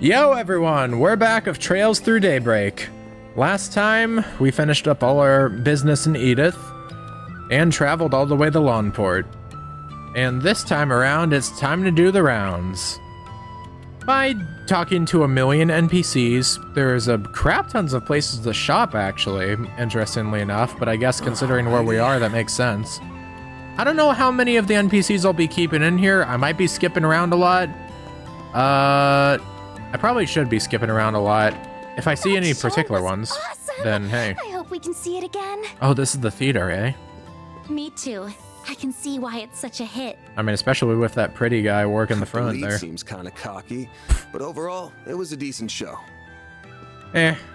Yo everyone, we're back of Trails Through Daybreak. Last time, we finished up all our business in Edith, and traveled all the way to Lawnport. And this time around, it's time to do the rounds. By talking to a million NPCs, there's a crap tons of places to shop actually, interestingly enough, but I guess considering where we are, that makes sense. I don't know how many of the NPCs I'll be keeping in here. I might be skipping around a lot. I probably should be skipping around a lot. If I see any particular ones, awesome. then hey. I hope we can see it again. Oh, this is the theater, eh? Me too. I can see why it's such a hit. I mean, especially with that pretty guy working the front The lead there. seems kind of cocky, but overall, it was a decent show.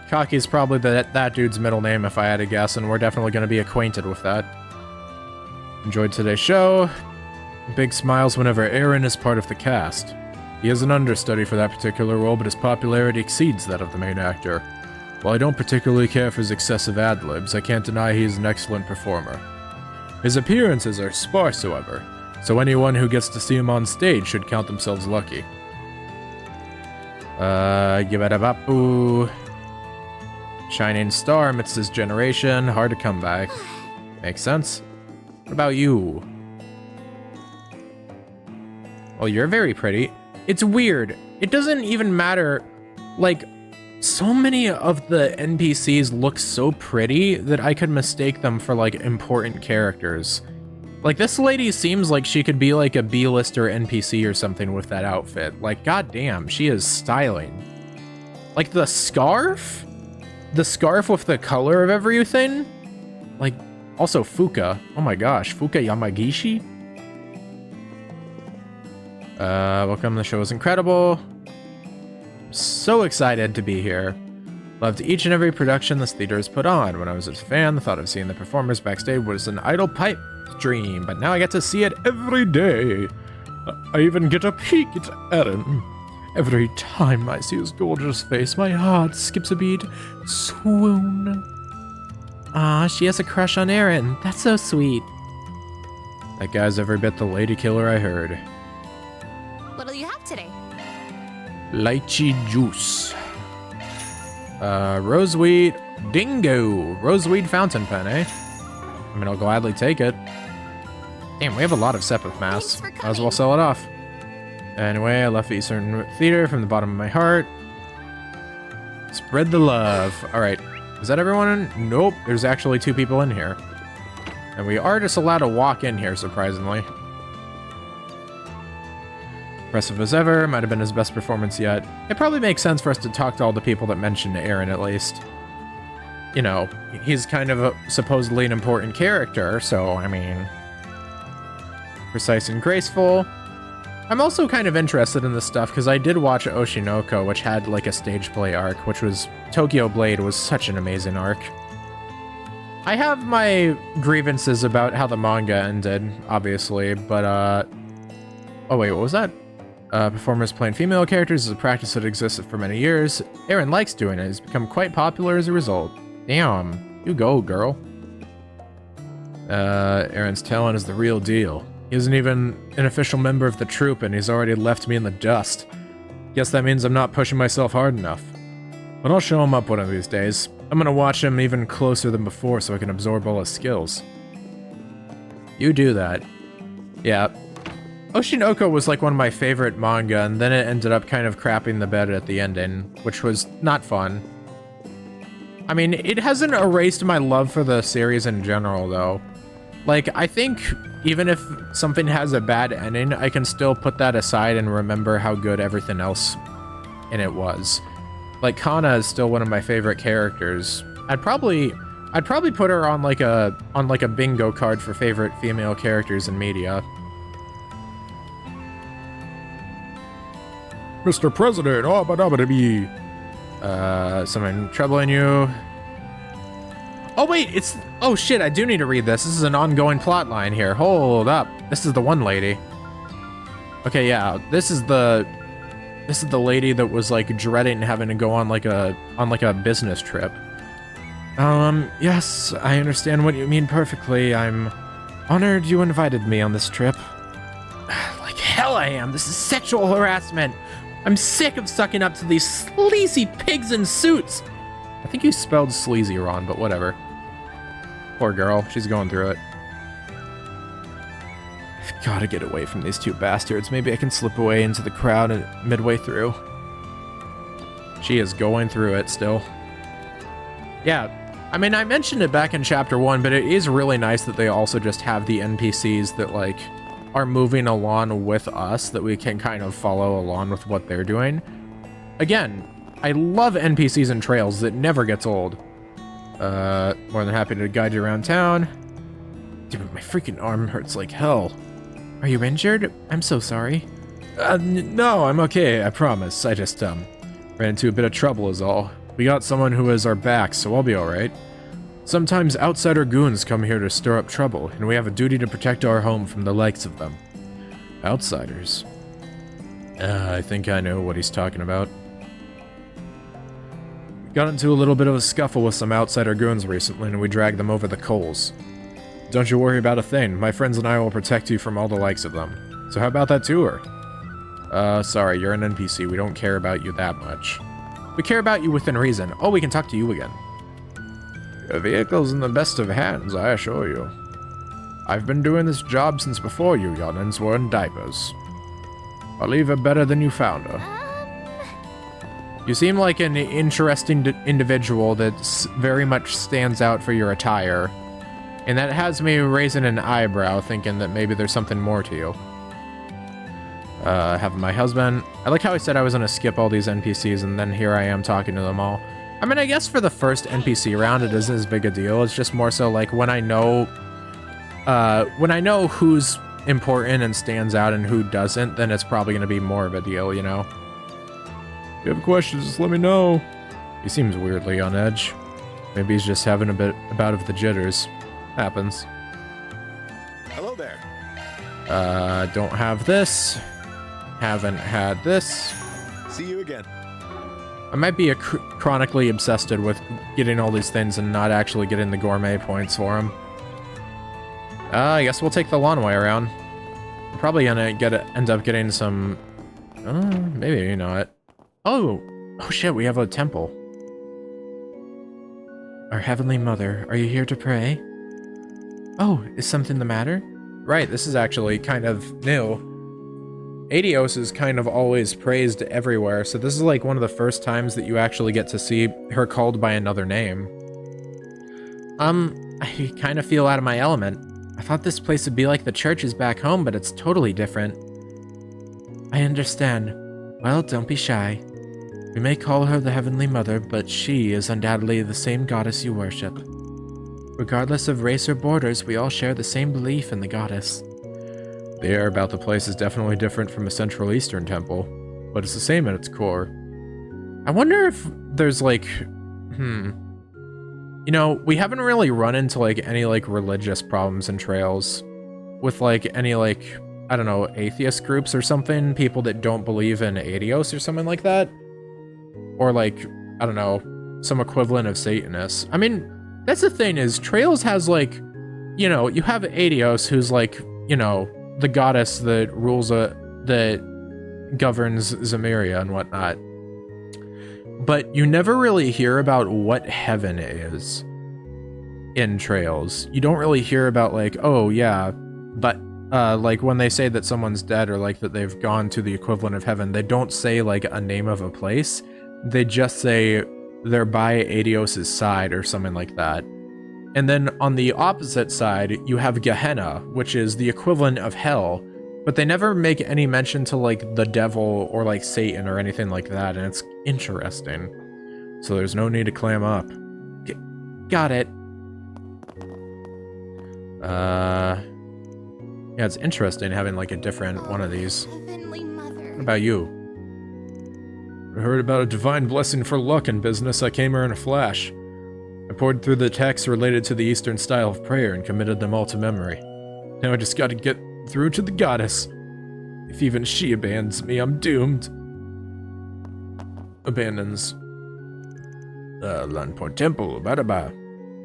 Cocky's probably that dude's middle name if I had to guess, and we're definitely going to be acquainted with that. Enjoyed today's show. Big smiles whenever Aaron is part of the cast. He is an understudy for that particular role, but his popularity exceeds that of the main actor. While I don't particularly care for his excessive ad-libs, I can't deny he is an excellent performer. His appearances are sparse, however, so anyone who gets to see him on stage should count themselves lucky. Yabadabapu. Shining star amidst his generation, hard to come by. Makes sense. What about you? Well, you're very pretty. It's weird. It doesn't even matter. Like, so many of the NPCs look so pretty that I could mistake them for, like, important characters. Like, this lady seems like she could be, like, a B-lister NPC or something with that outfit. Like, goddamn, she is styling. Like, the scarf? The scarf with the color of everything? Like, also Fuka. Oh my gosh, Fuka Yamagishi? Welcome, the show is incredible. So excited to be here. Loved each and every production this theater has put on. When I was a fan, the thought of seeing the performers backstage was an idle pipe dream, but now I get to see it every day. I even get a peek at Aaron. Every time I see his gorgeous face, my heart skips a beat. Swoon. Ah, she has a crush on Aaron. That's so sweet. That guy's every bit the lady killer I heard. What'll you have today? Lychee juice. Roseweed dingo. Roseweed fountain pen, eh? I mean, I'll gladly take it. Damn, we have a lot of Sepith masks. Might as well sell it off. Anyway, I left Eastern Theater from the bottom of my heart. Spread the love. Alright. Is that everyone in? Nope. There's actually 2 people in here. And we are just allowed to walk in here, surprisingly. Impressive as ever. Might have been his best performance yet. It probably makes sense for us to talk to all the people that mentioned Aaron, at least. You know, he's kind of supposedly an important character, so, I mean... Precise and graceful. I'm also kind of interested in this stuff, because I did watch Oshinoko, which had, like, a stage play arc, which was... Tokyo Blade was such an amazing arc. I have my grievances about how the manga ended, obviously, but, Oh, wait, what was that? Performers playing female characters is a practice that existed for many years. Aaron likes doing it. He's become quite popular as a result. Damn. You go, girl. Aaron's talent is the real deal. He isn't even an official member of the troupe, and he's already left me in the dust. Guess that means I'm not pushing myself hard enough. But I'll show him up one of these days. I'm gonna watch him even closer than before so I can absorb all his skills. You do that. Yeah. Oshinoko was like one of my favorite manga, and then it ended up kind of crapping the bed at the ending, which was not fun. I mean, it hasn't erased my love for the series in general, though. Like, I think even if something has a bad ending, I can still put that aside and remember how good everything else in it was. Like, Kana is still one of my favorite characters. I'd probably put her on like a bingo card for favorite female characters in media. Mr. President, oh, someone troubling you. Oh wait, oh shit, I do need to read this. This is an ongoing plot line here. Hold up. This is the one lady. Okay, yeah, this is the lady that was like dreading having to go on like a business trip. Yes, I understand what you mean perfectly. I'm honored you invited me on this trip. Like hell I am. This is sexual harassment. I'm sick of sucking up to these sleazy pigs in suits. I think you spelled sleazy wrong, but whatever. Poor girl, she's going through it. I've got to get away from these two bastards. Maybe I can slip away into the crowd midway through. She is going through it still. Yeah, I mean, I mentioned it back in chapter 1, but it is really nice that they also just have the NPCs that, like, are moving along with us, that we can kind of follow along with what they're doing. Again, I love NPCs and trails. It never gets old. More than happy to guide you around town. Dude, my freaking arm hurts like hell. Are you injured? I'm so sorry. No, I'm okay, I promise. I just, ran into a bit of trouble is all. We got someone who is our back, so I'll be alright. Sometimes outsider goons come here to stir up trouble, and we have a duty to protect our home from the likes of them. Outsiders? I think I know what he's talking about. We got into a little bit of a scuffle with some outsider goons recently, and we dragged them over the coals. Don't you worry about a thing. My friends and I will protect you from all the likes of them. So how about that tour? Sorry, you're an NPC. We don't care about you that much. We care about you within reason. Oh, we can talk to you again. Your vehicle's in the best of hands, I assure you. I've been doing this job since before you young'uns were in diapers. I'll leave her better than you found her. You seem like an interesting individual that very much stands out for your attire. And that has me raising an eyebrow, thinking that maybe there's something more to you. Having my husband. I like how I said I was gonna skip all these NPCs, and then here I am talking to them all. I mean, I guess for the first NPC round, it isn't as big a deal. It's just more so like when I know who's important and stands out and who doesn't, then it's probably gonna be more of a deal, you know? If you have questions, just let me know. He seems weirdly on edge. Maybe he's just having a bout of the jitters. Happens. Hello there. Don't have this. Haven't had this. See you again. I might be chronically obsessed with getting all these things and not actually getting the gourmet points for them. I guess we'll take the long way around. We're probably gonna end up getting some... maybe, you know it. Oh shit, we have a temple. Our Heavenly Mother, are you here to pray? Oh, is something the matter? Right, this is actually kind of new. Adios is kind of always praised everywhere, so this is like one of the first times that you actually get to see her called by another name. I kind of feel out of my element. I thought this place would be like the churches back home, but it's totally different. I understand. Well, don't be shy. We may call her the Heavenly Mother, but she is undoubtedly the same goddess you worship. Regardless of race or borders, we all share the same belief in the goddess. The air about the place is definitely different from a Central Eastern temple, but it's the same at its core. I wonder if there's like, you know, we haven't really run into like any like religious problems in Trails with like any like, I don't know, atheist groups or something, people that don't believe in Adios or something like that. Or like, I don't know, some equivalent of Satanists. I mean, that's the thing is Trails has like, you know, you have Adios who's like, you know, the goddess that rules that governs Zemeria and whatnot. But you never really hear about what heaven is in Trails. You don't really hear about like, oh yeah, but like when they say that someone's dead or like that they've gone to the equivalent of heaven, they don't say like a name of a place. They just say they're by Adios's side or something like that. And then on the opposite side, you have Gehenna, which is the equivalent of hell, but they never make any mention to like the devil or like Satan or anything like that, and it's interesting. So there's no need to clam up. Got it. Yeah, it's interesting having like a different one of these. Heavenly Mother. What about you? I heard about a divine blessing for luck in business. I came here in a flash. I poured through the texts related to the Eastern style of prayer and committed them all to memory. Now I just gotta get through to the goddess. If even she abandons me, I'm doomed. Abandons. Landport Temple, Badaba.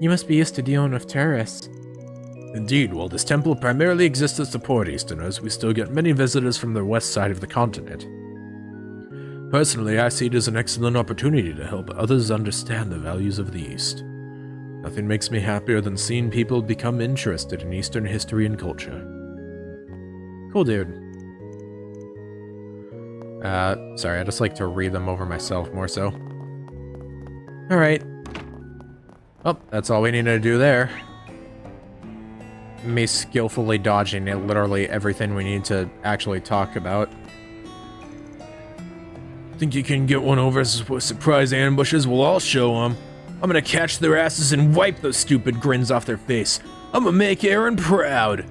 You must be used to dealing with terrorists. Indeed, while this temple primarily exists to support Easterners, we still get many visitors from the west side of the continent. Personally, I see it as an excellent opportunity to help others understand the values of the East. Nothing makes me happier than seeing people become interested in Eastern history and culture. Cool, dude. Sorry, I just like to read them over myself more so. Alright. Oh, that's all we needed to do there. Me skillfully dodging literally everything we need to actually talk about. Think you can get one over with surprise ambushes? Well, I'll show them. I'm gonna catch their asses and wipe those stupid grins off their face. I'm gonna make Aaron proud.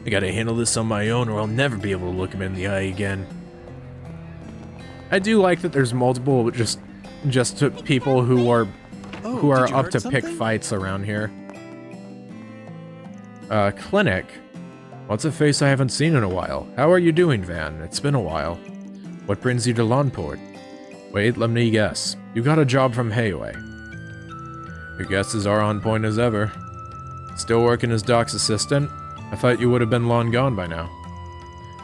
I gotta handle this on my own or I'll never be able to look him in the eye again. I do like that there's multiple just people who are up to pick fights around here. Clinic. What's a face I haven't seen in a while? How are you doing, Van? It's been a while. What brings you to Lawnport? Wait, let me guess. You got a job from Hayway. Your guesses are on point as ever. Still working as Doc's assistant? I thought you would have been long gone by now.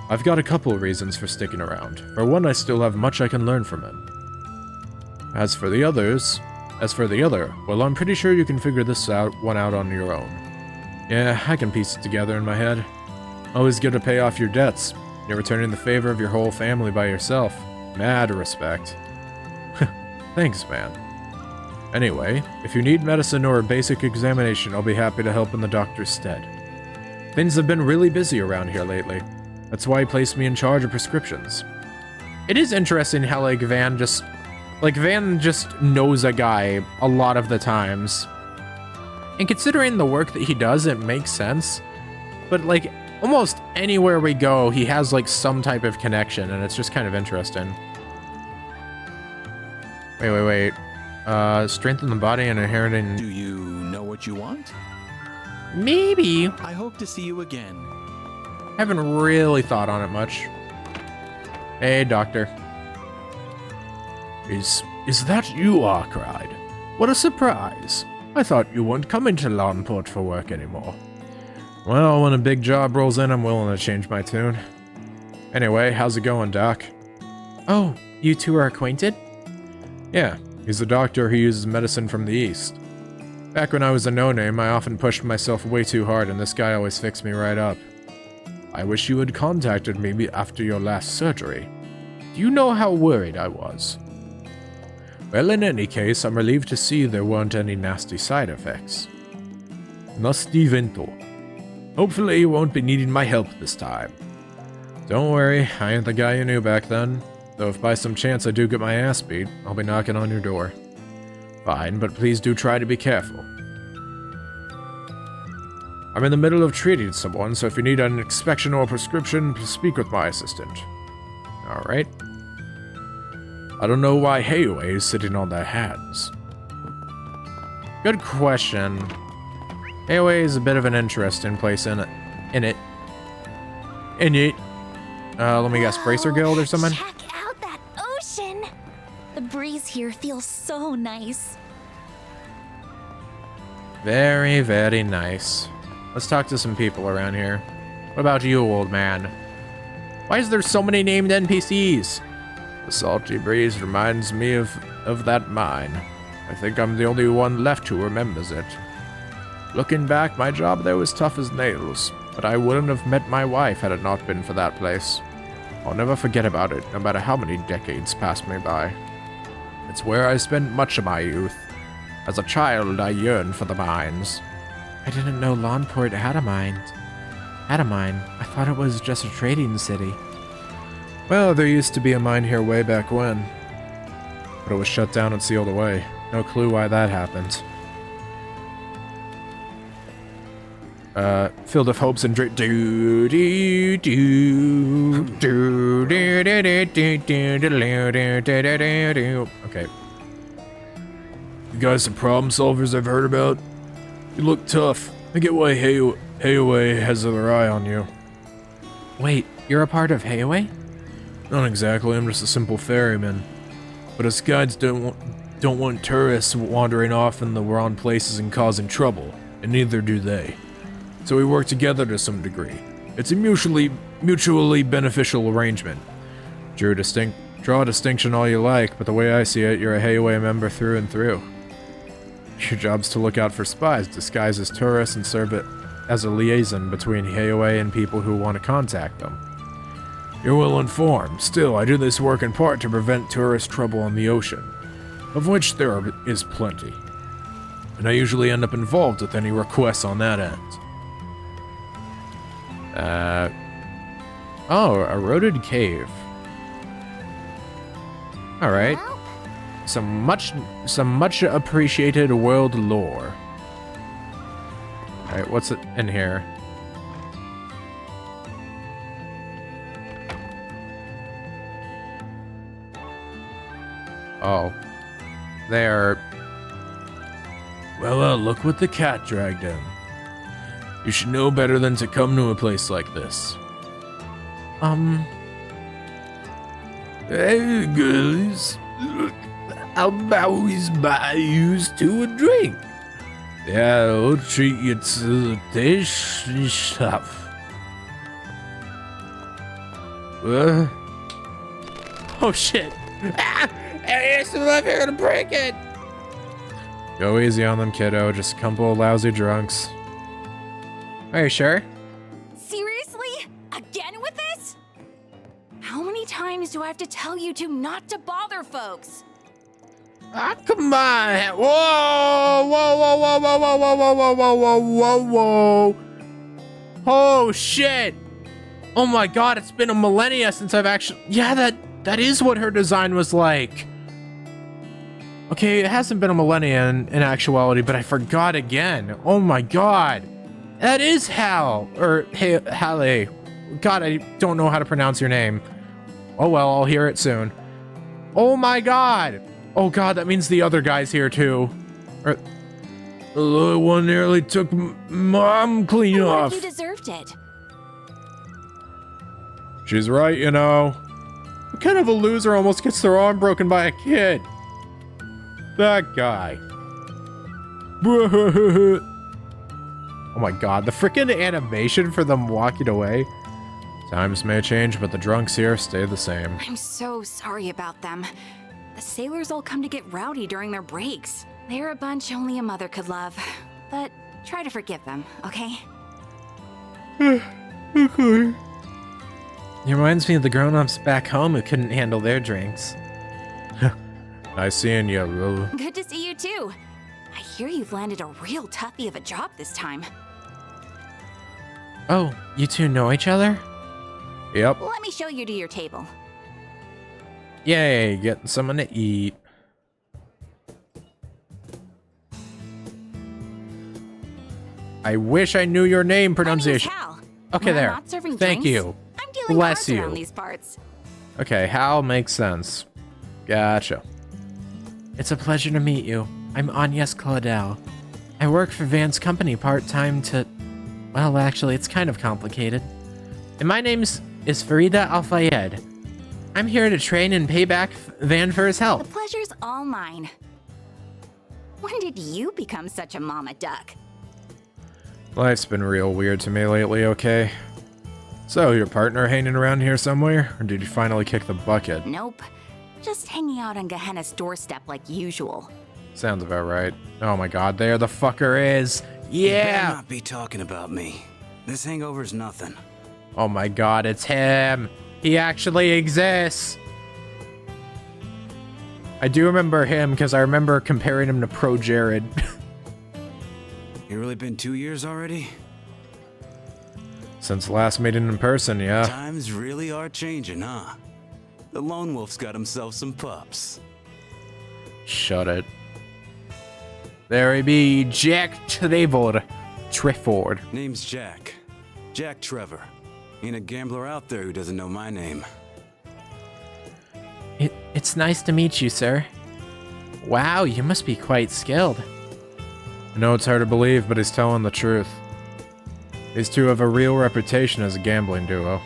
I've got a couple of reasons for sticking around. For one, I still have much I can learn from him. As for the other, well, I'm pretty sure you can figure this one out on your own. Yeah, I can piece it together in my head. Always good to pay off your debts. You're returning the favor of your whole family by yourself. Mad respect. Thanks, man. Anyway, if you need medicine or a basic examination, I'll be happy to help in the doctor's stead. Things have been really busy around here lately. That's why he placed me in charge of prescriptions. It is interesting how, Van just knows a guy a lot of the times. And considering the work that he does, it makes sense. But, almost anywhere we go, he has, some type of connection, and it's just kind of interesting. Wait. Strengthen the body and inheriting... Do you know what you want? Maybe. I hope to see you again. Haven't really thought on it much. Hey, doctor. Is that you, Arkwright? What a surprise. I thought you weren't coming to Lawnport for work anymore. Well, when a big job rolls in, I'm willing to change my tune. Anyway, how's it going, Doc? Oh, you two are acquainted? Yeah, he's a doctor who uses medicine from the East. Back when I was a no-name, I often pushed myself way too hard, and this guy always fixed me right up. I wish you had contacted me after your last surgery. Do you know how worried I was? Well, in any case, I'm relieved to see there weren't any nasty side effects. Nasty vento. Hopefully you won't be needing my help this time. Don't worry, I ain't the guy you knew back then. Though if by some chance I do get my ass beat, I'll be knocking on your door. Fine, but please do try to be careful. I'm in the middle of treating someone, so if you need an inspection or prescription, please speak with my assistant. Alright. I don't know why Hayway is sitting on their hands. Good question. Hayway is a bit of an interesting place in it. Let me guess, Bracer Guild or something? Check out that ocean! The breeze here feels so nice. Very, very nice. Let's talk to some people around here. What about you, old man? Why is there so many named NPCs? The salty breeze reminds me of that mine. I think I'm the only one left who remembers it. Looking back, my job there was tough as nails, but I wouldn't have met my wife had it not been for that place. I'll never forget about it, no matter how many decades pass me by. It's where I spent much of my youth. As a child, I yearned for the mines. I didn't know Lawnport had a mine. I thought it was just a trading city. Well, there used to be a mine here way back when. But it was shut down and sealed away. No clue why that happened. Field of Hopes and Dreams. Okay. You guys some problem solvers I've heard about? You look tough. I get why Hayway has their eye on you. Wait, you're a part of Hayway? Not exactly, I'm just a simple ferryman. But us guides don't want tourists wandering off in the wrong places and causing trouble, and neither do they. So we work together to some degree. It's a mutually beneficial arrangement. True Draw a distinction all you like, but the way I see it, you're a Heiwei member through and through. Your job's to look out for spies, disguised as tourists, and serve it as a liaison between Heiwei and people who want to contact them. You're well informed. Still, I do this work in part to prevent tourist trouble on the ocean, of which there is plenty. And I usually end up involved with any requests on that end. Oh, eroded cave. Alright. Well, Some much appreciated world lore. Alright, what's it in here? Oh. There. Well, look what the cat dragged in. You should know better than to come to a place like this. Hey, girls. How about we buy you two a drink? Yeah, I'll treat you to the tasty stuff. Oh shit! Ah! There's some left here to break it! Go easy on them, kiddo. Just a couple of lousy drunks. Are you sure? seriously? Again with this? How many times do I have to tell you two not to bother folks? Ah, come on! Whoa! Whoa! Whoa! Whoa! Whoa! Whoa! Whoa! Whoa! Whoa! Whoa! Whoa! Whoa! Oh shit! Oh my god! It's been a millennia since I've actually. Yeah, that is what her design was like. Okay, it hasn't been a millennia in actuality, but I forgot again. Oh my god! That is Hal or hey, Halle. God, I don't know how to pronounce your name. Oh well, I'll hear it soon. Oh my god! Oh god, that means the other guy's here too. Or, the little one nearly took Mom clean What off. if you deserved it? She's right, you know. What kind of a loser almost gets their arm broken by a kid? That guy. Oh my god, the freaking animation for them walking away. Times may change, but the drunks here stay the same. I'm so sorry about them. The sailors all come to get rowdy during their breaks. They're a bunch only a mother could love. But try to forgive them, okay? Okay. It reminds me of the grown-ups back home who couldn't handle their drinks. Nice seeing you, Lil. Good to see you too. I hear you've landed a real toughie of a job this time. Oh, you two know each other? Yep. Let me show you to your table. Yay, getting something to eat. I wish I knew your name pronunciation. My name's Hal. Okay, When I'm there. not serving Thank drinks, you. I'm dealing Bless cards you. around these parts. Okay, Hal makes sense. Gotcha. It's a pleasure to meet you. I'm Agnes Claudel. I work for Van's company part-time to... Well, actually, it's kind of complicated. And my name is Farida Al-Fayed. I'm here to train and pay back Van for his The help. pleasure's all mine. When did you become such a mama duck? Life's been real weird to me lately, okay? So, your partner hanging around here somewhere? Or did you finally kick the bucket? Nope. Just hanging out on Gehenna's doorstep like usual. Sounds about right. Oh my god, there the fucker is! You better Yeah! not be talking about me. This hangover's nothing. Oh my god, it's him! He actually exists! I do remember him because I remember comparing him to Pro Jared. You really been 2 years already? Since last meeting in person, yeah. Times really are changing, huh? The lone wolf's got himself some pups. Shut it. There he be, Jack Trefford. Name's Jack. Jack Trevor. Ain't a gambler out there who doesn't know my name. It's nice to meet you, sir. Wow, you must be quite skilled. I know it's hard to believe, but he's telling the truth. These two have a real reputation as a gambling duo.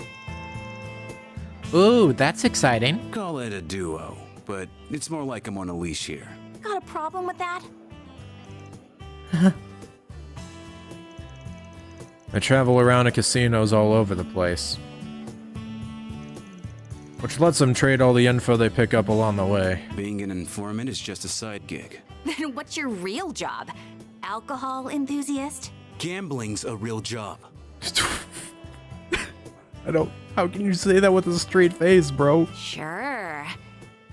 Ooh, that's exciting. Call it a duo, but it's more like I'm on a leash here. Got a problem with that? I travel around to casinos all over the place. which lets them trade all the info they pick up along the way. Being an informant is just a side gig. Then what's your real job? Alcohol enthusiast? Gambling's a real job. I don't... How can you say that with a straight face, bro? Sure.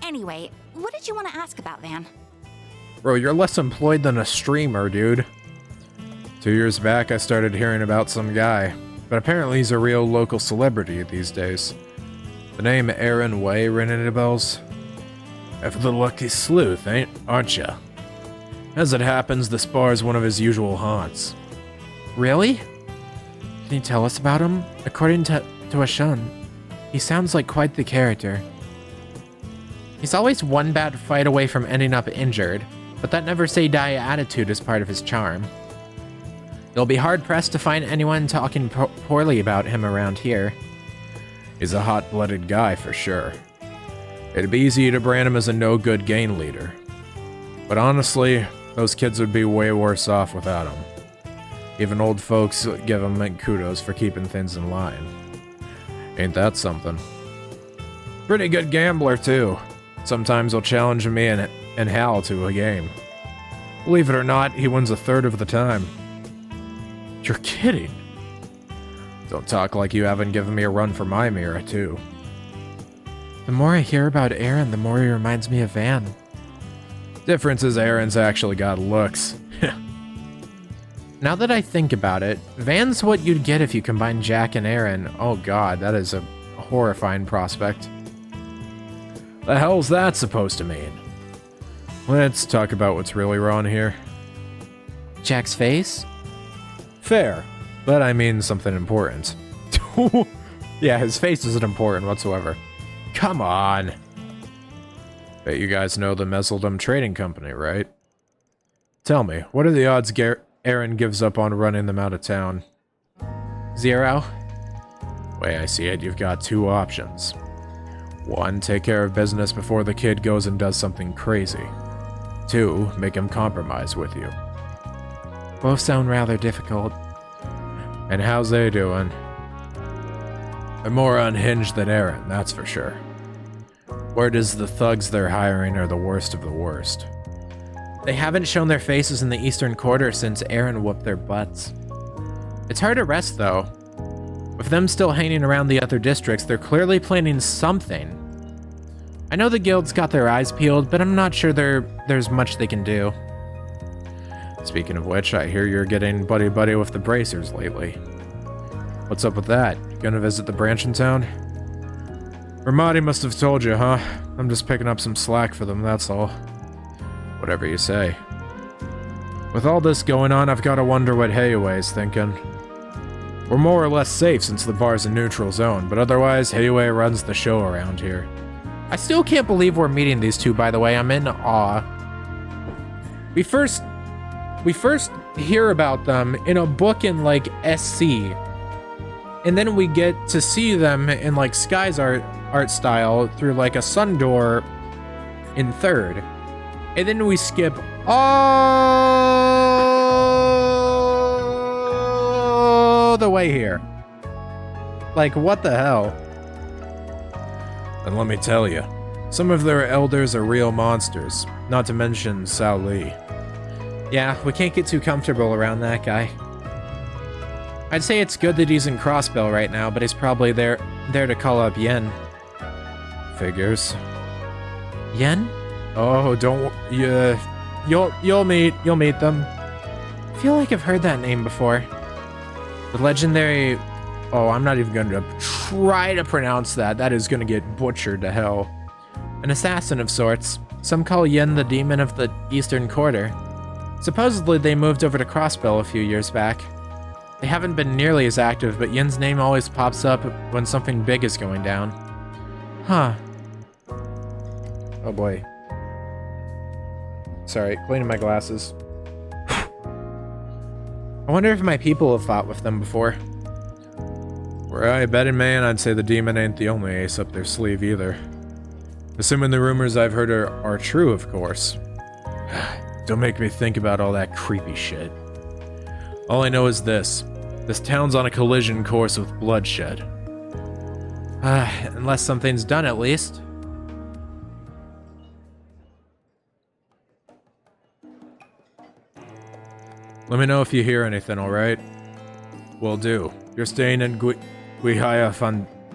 Anyway, what did you want to ask about, Van? Bro, you're less employed than a streamer, dude. 2 years back, I started hearing about some guy, but apparently he's a real local celebrity these days. The name Aaron Way ring any bells? F the lucky sleuth, aren't ya? As it happens, this bar is one of his usual haunts. Really? Can you tell us about him? According to Ashun, he sounds like quite the character. He's always one bad fight away from ending up injured, but that never say die attitude is part of his charm. You'll be hard-pressed to find anyone talking poorly about him around here. He's a hot-blooded guy for sure. It'd be easy to brand him as a no-good gang leader. But honestly, those kids would be way worse off without him. Even old folks give him kudos for keeping things in line. Ain't that something? Pretty good gambler, too. Sometimes he'll challenge me and Hal to a game. Believe it or not, he wins a third of the time. You're kidding. Don't talk like you haven't given me a run for my mirror, too. The more I hear about Aaron, the more he reminds me of Van. Difference is Aaron's actually got looks. Now that I think about it, Van's what you'd get if you combine Jack and Aaron. Oh god, that is a horrifying prospect. The hell's that supposed to mean? Let's talk about what's really wrong here. Jack's face? Fair, but I mean something important. Yeah, his face isn't important whatsoever. Come on. Bet you guys know the Meseldom Trading Company, right? Tell me, what are the odds Aaron gives up on running them out of town? 0. Way I see it, you've got 2 options. 1, take care of business before the kid goes and does something crazy. 2, make him compromise with you. Both sound rather difficult. And how's they doing? They're more unhinged than Aaron, that's for sure. Word is the thugs they're hiring are the worst of the worst. They haven't shown their faces in the Eastern Quarter since Aaron whooped their butts. It's hard to rest, though. With them still hanging around the other districts, they're clearly planning something. I know the guild's got their eyes peeled, but I'm not sure there's much they can do. Speaking of which, I hear you're getting buddy-buddy with the Bracers lately. What's up with that? You gonna visit the branch in town? Ramadi must have told you, huh? I'm just picking up some slack for them, that's all. Whatever you say. With all this going on, I've gotta wonder what Heiuei's thinking. We're more or less safe since the bar's a neutral zone, but otherwise, Heiuei runs the show around here. I still can't believe we're meeting these two, by the way. I'm in awe. We first hear about them in a book in, like, SC. And then we get to see them in, like, Sky's art style through, like, a sun door in 3rd. And then we skip all the way here. Like, what the hell? And let me tell you, some of their elders are real monsters, not to mention Sao Li. Yeah, we can't get too comfortable around that guy. I'd say it's good that he's in Crossbell right now, but he's probably there to call up Yen. Figures. Yen? Oh, don't... You'll meet them. I feel like I've heard that name before. The legendary... Oh, I'm not even going to try to pronounce that. That is going to get butchered to hell. An assassin of sorts. Some call Yen the demon of the Eastern Quarter. Supposedly they moved over to Crossbell a few years back. They haven't been nearly as active, but Yen's name always pops up when something big is going down. Huh. Oh boy. Sorry, cleaning my glasses. I wonder if my people have fought with them before. Were I a betting man, I'd say the demon ain't the only ace up their sleeve either. Assuming the rumors I've heard are true, of course. Don't make me think about all that creepy shit. All I know is this. This town's on a collision course with bloodshed. Unless something's done, at least. Let me know if you hear anything, alright? Will do. You're staying in Guihaya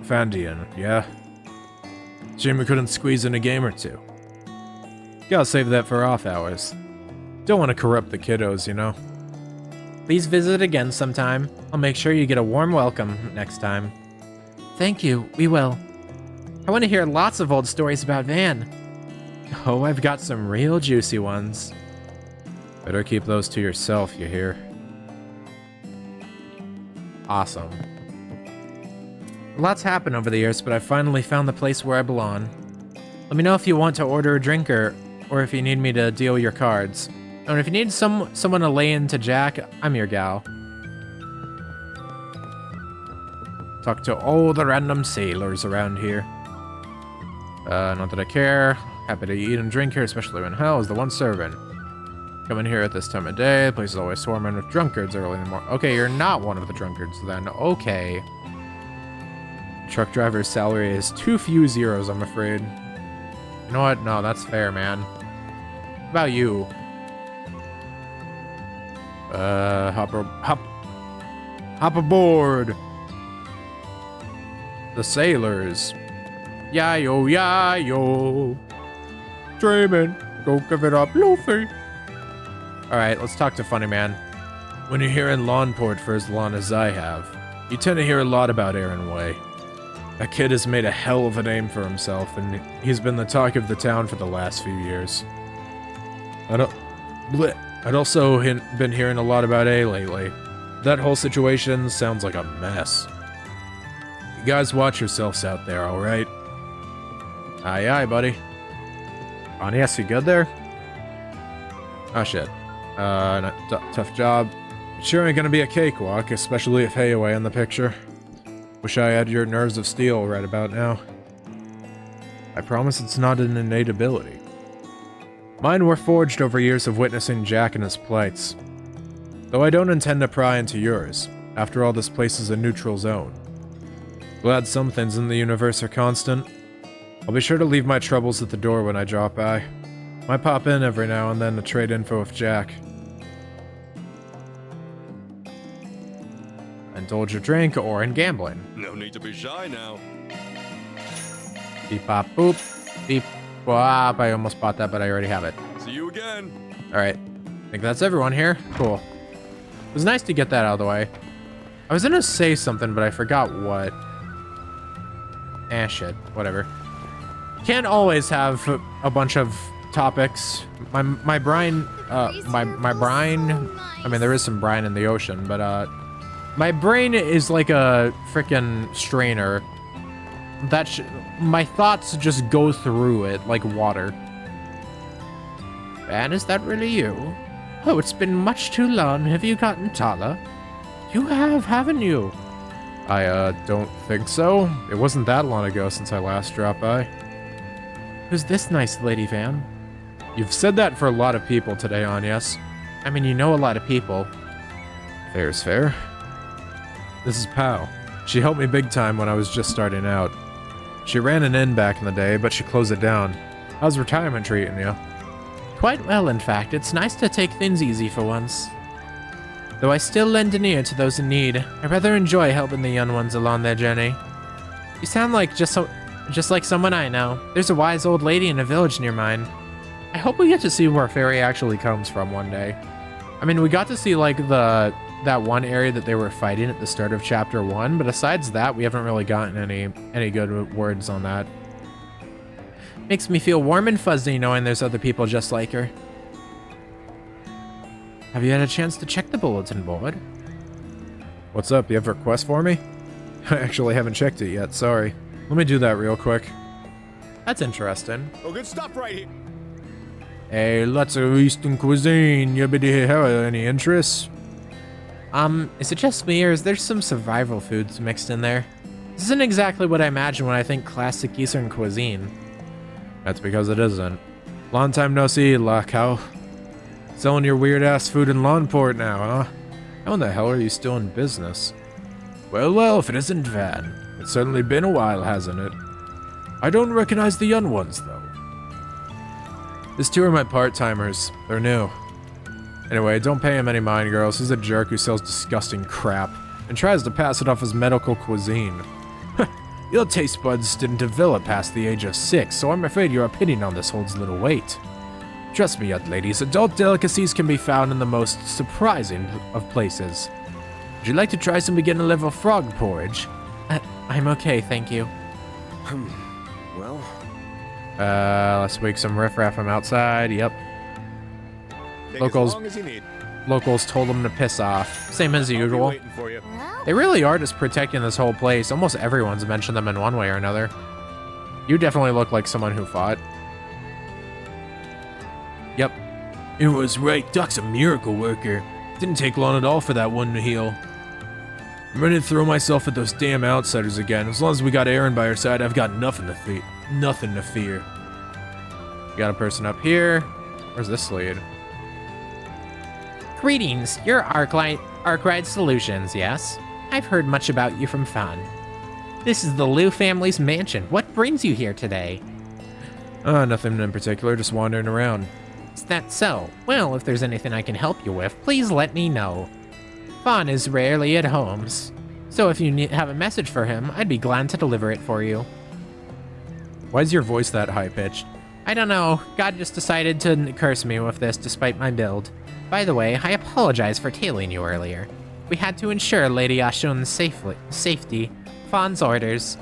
Fandian, yeah? Shame we couldn't squeeze in a game or two. Gotta save that for off hours. Don't want to corrupt the kiddos, you know? Please visit again sometime. I'll make sure you get a warm welcome next time. Thank you, we will. I want to hear lots of old stories about Van. Oh, I've got some real juicy ones. Better keep those to yourself, you hear? Awesome. Lots happened over the years, but I finally found the place where I belong. Let me know if you want to order a drink or if you need me to deal your cards. And if you need someone to lay into Jack, I'm your gal. Talk to all the random sailors around here. Not that I care. Happy to eat and drink here, especially when Hal is the one serving. Coming here at this time of day, the place is always swarming with drunkards early in the morning. Okay, you're not one of the drunkards then. Okay. Truck driver's salary is too few zeros, I'm afraid. You know what? No, that's fair, man. What about you? Hop aboard. The sailors. Yayo, yayo. Dreaming. Go give it up, Luffy. Alright, let's talk to Funny Man. When you're here in Lawnport for as long as I have, you tend to hear a lot about Aaron Way. That kid has made a hell of a name for himself, and he's been the talk of the town for the last few years. I'd also been hearing a lot about A lately. That whole situation sounds like a mess. You guys watch yourselves out there, alright? Aye aye, buddy. Anias, you good there? Oh shit. Tough job. It sure ain't gonna be a cakewalk, especially if Hayaway in the picture. Wish I had your nerves of steel right about now. I promise it's not an innate ability. Mine were forged over years of witnessing Jack and his plights. Though I don't intend to pry into yours. After all, this place is a neutral zone. Glad some things in the universe are constant. I'll be sure to leave my troubles at the door when I drop by. Might pop in every now and then to trade info with Jack. Indulge your drink or in gambling. No need to be shy now. Beep bop boop. Beep bop. I almost bought that, but I already have it. See you again. Alright. I think that's everyone here. Cool. It was nice to get that out of the way. I was gonna say something, but I forgot what. Shit. Whatever. Can't always have a bunch of topics. My brine, my brine, I mean, there is some brine in the ocean, but, my brain is like a frickin' strainer. My thoughts just go through it like water. Man, is that really you? Oh, it's been much too long. Have you gotten taller? You have, haven't you? I, don't think so. It wasn't that long ago since I last dropped by. Who's this nice lady, Van? You've said that for a lot of people today, Agnes. I mean, you know a lot of people. Fair's fair. This is Pal. She helped me big time when I was just starting out. She ran an inn back in the day, but she closed it down. How's retirement treating you? Quite well, in fact. It's nice to take things easy for once. Though I still lend an ear to those in need, I rather enjoy helping the young ones along their journey. You sound like just like someone I know. There's a wise old lady in a village near mine. I hope we get to see where Fairy actually comes from one day. I mean, we got to see like that one area that they were fighting at the start of chapter 1, but besides that, we haven't really gotten any good words on that. Makes me feel warm and fuzzy knowing there's other people just like her. Have you had a chance to check the bulletin board? What's up? You have a request for me? I actually haven't checked it yet, sorry. Let me do that real quick. That's interesting. Oh, good stuff right here. Hey, lots of Eastern cuisine. You have any interest? Is it just me, or is there some survival foods mixed in there? This isn't exactly what I imagine when I think classic Eastern cuisine. That's because it isn't. Long time no see, La Cow. Selling your weird-ass food in Lawnport now, huh? How in the hell are you still in business? Well, if it isn't Van. It's certainly been a while, hasn't it? I don't recognize the young ones, though. These two are my part-timers. They're new. Anyway, don't pay him any mind, girls. He's a jerk who sells disgusting crap and tries to pass it off as medical cuisine. Your taste buds didn't develop past the age of 6, so I'm afraid your opinion on this holds little weight. Trust me, young ladies, adult delicacies can be found in the most surprising of places. Would you like to try some beginner-level frog porridge? I'm okay, thank you. Well, Let's wake some riffraff from outside. Yep. Take Locals- as long as you need. Locals told them to piss off. Same as I'll be usual. waiting for you. They really are just protecting this whole place. Almost everyone's mentioned them in one way or another. You definitely look like someone who fought. Yep. It was right. Doc's a miracle worker. Didn't take long at all for that one to heal. I'm ready to throw myself at those damn outsiders again. As long as we got Aaron by our side, I've got nothing to fear. We got a person up here. Where's this lead? Greetings, you're Arkwright Solutions, yes? I've heard much about you from Fawn. This is the Liu family's mansion. What brings you here today? Nothing in particular, just wandering around. Is that so? Well, if there's anything I can help you with, please let me know. Fawn is rarely at homes, so if you have a message for him, I'd be glad to deliver it for you. Why is your voice that high-pitched? I don't know, God just decided to curse me with this despite my build. By the way, I apologize for tailing you earlier. We had to ensure Lady Ashun's safety. Fawn's orders.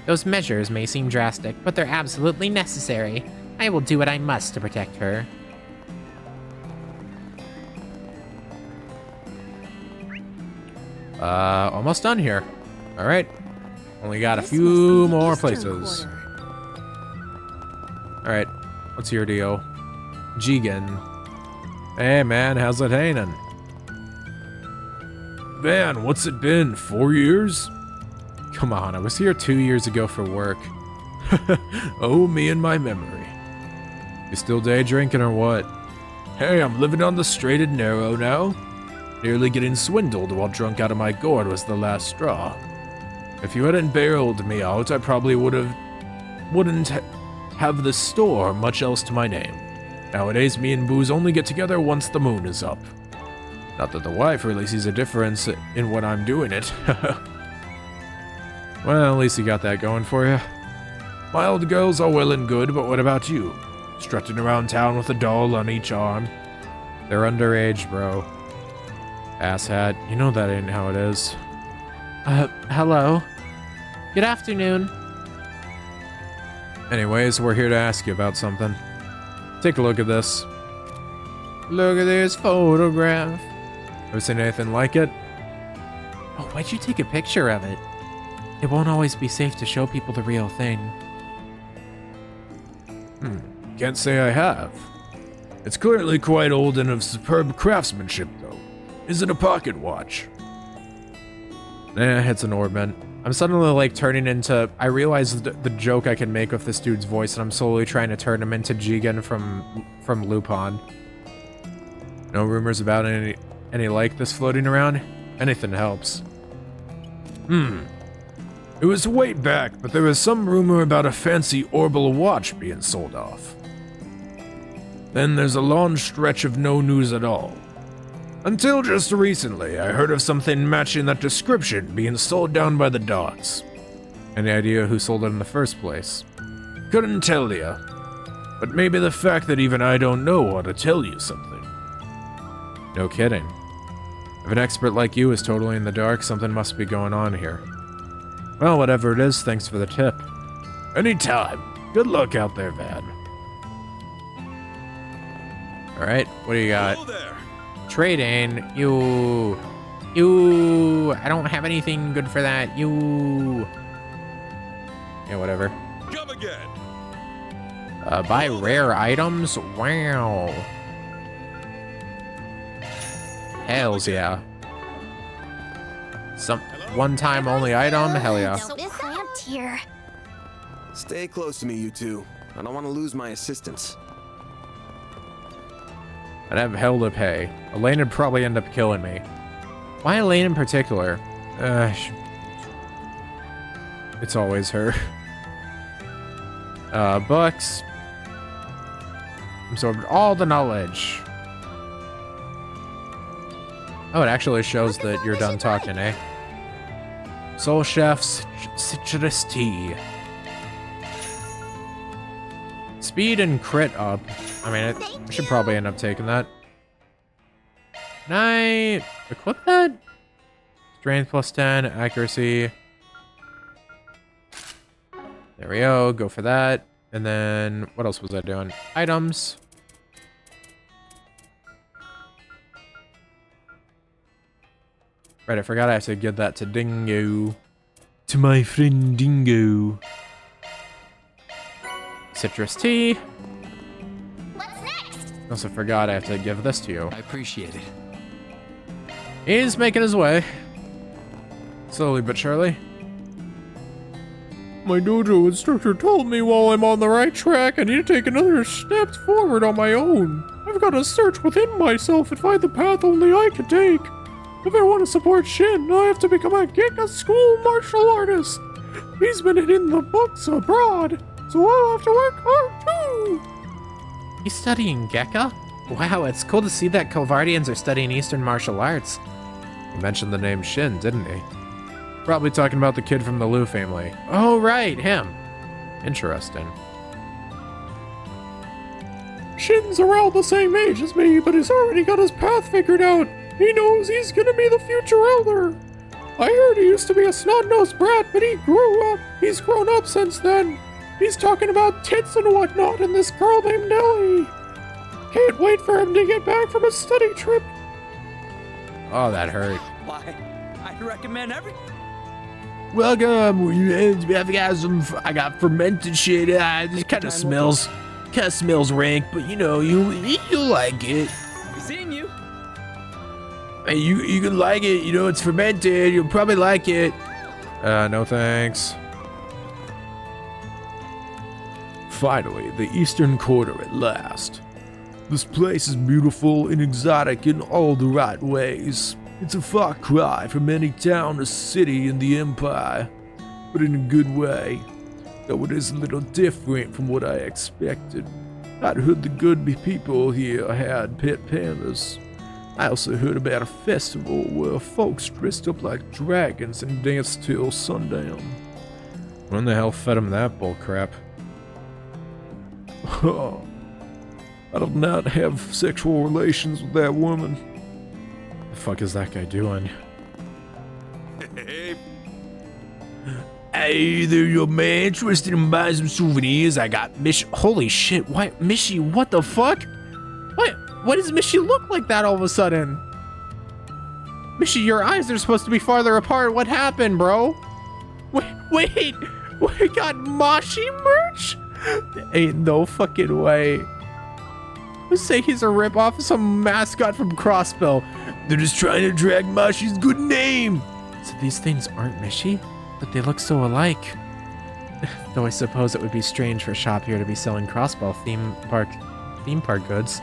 Those measures may seem drastic, but they're absolutely necessary. I will do what I must to protect her. Almost done here. Alright. Only got a few more places. Alright. What's your deal? Jigen. Hey man, how's it hanging? Man, what's it been? 4 years? Come on, I was here 2 years ago for work. Oh, me and my memory. You still day drinking or what? Hey, I'm living on the straight and narrow now. Nearly getting swindled while drunk out of my gourd was the last straw. If you hadn't bailed me out, I probably wouldn't have the store, much else to my name. Nowadays, me and Booze only get together once the moon is up. Not that the wife really sees a difference in when I'm doing it. Well, at least you got that going for you. My old girls are well and good, but what about you? Strutting around town with a doll on each arm? They're underage, bro. Asshat, you know that ain't how it is. Hello? Good afternoon. Anyways, we're here to ask you about something. Take a look at this. Look at this photograph. Ever seen anything like it? Oh, why'd you take a picture of it? It won't always be safe to show people the real thing. Can't say I have. It's clearly quite old and of superb craftsmanship, though. Is it a pocket watch? It's an ornament. I'm suddenly like turning into... I realize the joke I can make with this dude's voice, and I'm slowly trying to turn him into Jigen from Lupin. No rumors about any like this floating around? Anything helps. It was way back, but there was some rumor about a fancy orbital watch being sold off. Then there's a long stretch of no news at all. Until just recently, I heard of something matching that description being sold down by the docks. Any idea who sold it in the first place? Couldn't tell ya. But maybe the fact that even I don't know ought to tell you something. No kidding. If an expert like you is totally in the dark, something must be going on here. Well, whatever it is, thanks for the tip. Anytime. Good luck out there, Van. Alright, what do you got? Hello there. Trading. You. I don't have anything good for that. Yeah, whatever. Come again. Buy rare items? Wow. Hells yeah. One-time only item? Hell yeah. So cramped here. Stay close to me, you two. I don't want to lose my assistance. I'd have hell to pay. Elaine would probably end up killing me. Why Elaine in particular? It's always her. Books. Absorbed all the knowledge. Oh, it actually shows that you're done talking, eh? Soul Chef's citrus tea. Speed and crit up. I mean, I should probably end up taking that. Can I equip that? Strength plus 10, accuracy. There we go, go for that. And then, what else was I doing? Items. Right, I forgot I have to give that to Dingo. To my friend Dingo. Citrus tea. What's next? Also forgot I have to give this to you. I appreciate it. He's making his way. Slowly but surely. My dojo instructor told me while I'm on the right track, I need to take another step forward on my own. I've got to search within myself and find the path only I can take. If I want to support Shin, I have to become a Gekka school martial artist. He's been in the books abroad, so I'll have to work hard too. He's studying Gekka? Wow, it's cool to see that Kovardians are studying Eastern martial arts. He mentioned the name Shin, didn't he? Probably talking about the kid from the Liu family. Oh, right, him. Interesting. Shin's around the same age as me, but he's already got his path figured out. He knows he's gonna be the future elder. I heard he used to be a snot-nosed brat, but he grew up. He's grown up since then. He's talking about tits and whatnot and this girl named Nellie. Can't wait for him to get back from his study trip. Oh, that hurt. Why, I recommend every... Welcome. I've got I got fermented shit. It kind of smells rank, but you know, you like it. Seeing you. Hey, you can like it. You know, it's fermented. You'll probably like it. No thanks. Finally, the Eastern Quarter at last. This place is beautiful and exotic in all the right ways. It's a far cry from any town or city in the Empire, but in a good way. Though it is a little different from what I expected. I'd heard the good people here had pet pandas. I also heard about a festival where folks dressed up like dragons and danced till sundown. When the hell fed him that bullcrap? I did not have sexual relations with that woman. The fuck is that guy doing? Hey there, your man. Interested in buying some souvenirs? I got Holy shit! Why, Mishi? What the fuck? What does Mishi look like that all of a sudden? Mishi, your eyes are supposed to be farther apart. What happened, bro? Wait, we got Mashi merch? Ain't no fucking way. Let's say he's a ripoff of some mascot from Crossbow. They're just trying to drag Mashi's good name. So these things aren't Mishi, but they look so alike. Though I suppose it would be strange for a shop here to be selling Crossbow theme park goods.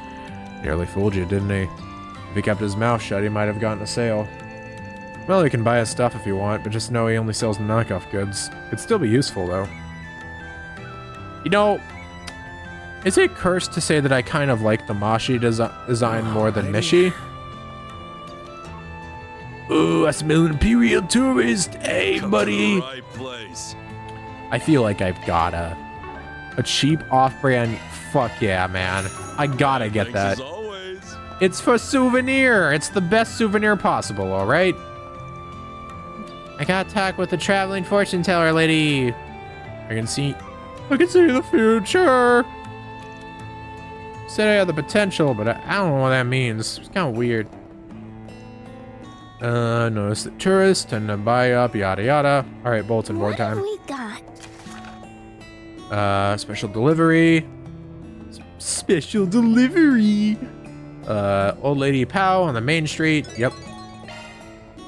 Nearly fooled you, didn't he? If he kept his mouth shut, he might have gotten a sale. Well, you can buy his stuff if you want, but just know he only sells knockoff goods. Could still be useful, though. You know, is it cursed to say that I kind of like the Mashi design more than Mishi? Ooh, I smell an Imperial tourist. Hey, buddy. Right place. I feel like I've got a cheap off-brand. Fuck yeah, man. I gotta get that. Thanks as always. It's for souvenir. It's the best souvenir possible, all right? I got attacked with the traveling fortune teller lady. I can see the future. Said I had the potential, but I don't know what that means. It's kind of weird. Notice the tourist and then buy up, yada yada. All right, bulletin board time. What we got? Special delivery. Special delivery. Old Lady Pow on the main street. Yep.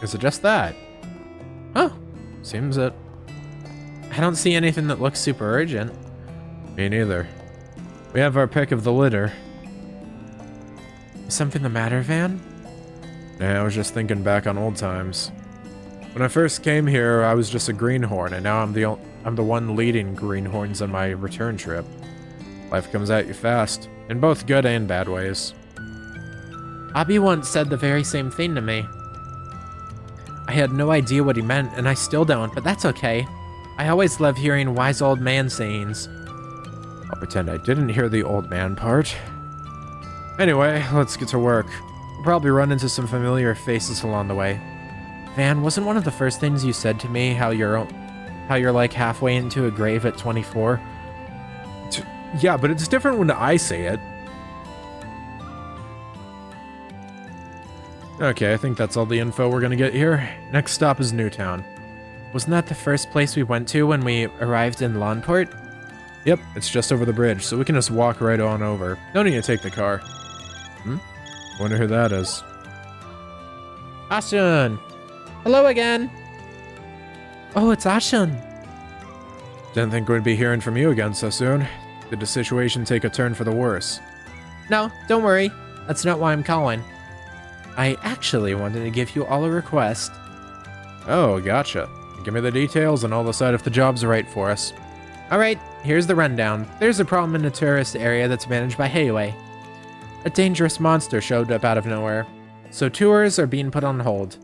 Is it just that? Huh. Seems it. I don't see anything that looks super urgent. Me neither. We have our pick of the litter. Is something the matter, Van? Yeah, I was just thinking back on old times. When I first came here, I was just a greenhorn, and now I'm the one leading greenhorns on my return trip. Life comes at you fast, in both good and bad ways. Abby once said the very same thing to me. I had no idea what he meant, and I still don't, but that's okay. I always love hearing wise old man sayings. I'll pretend I didn't hear the old man part. Anyway, let's get to work. We'll probably run into some familiar faces along the way. Van, wasn't one of the first things you said to me how you're like halfway into a grave at 24? Yeah, but it's different when I say it. Okay, I think that's all the info we're gonna get here. Next stop is Newtown. Wasn't that the first place we went to when we arrived in Lawnport? Yep, it's just over the bridge, so we can just walk right on over. No need to take the car. Wonder who that is. Ashun! Hello again! Oh, it's Ashun. Didn't think we'd be hearing from you again so soon. Did the situation take a turn for the worse? No, don't worry. That's not why I'm calling. I actually wanted to give you all a request. Oh, gotcha. Give me the details and I'll decide if the job's right for us. Alright, here's the rundown. There's a problem in a tourist area that's managed by Hayway. A dangerous monster showed up out of nowhere, so tours are being put on hold.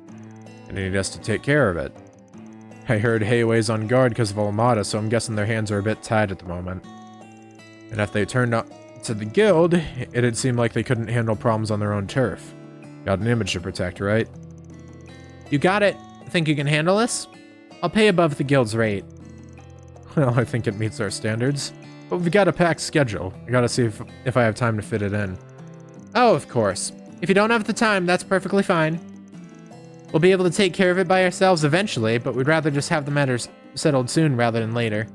And he need us to take care of it. I heard Hayway's on guard because of Almada, so I'm guessing their hands are a bit tied at the moment. And if they turned up to the guild, it'd seem like they couldn't handle problems on their own turf. Got an image to protect, right? You got it. Think you can handle this? I'll pay above the guild's rate. Well, I think it meets our standards. But we've got a packed schedule. I gotta see if I have time to fit it in. Oh, of course. If you don't have the time, that's perfectly fine. We'll be able to take care of it by ourselves eventually, but we'd rather just have the matters settled soon rather than later.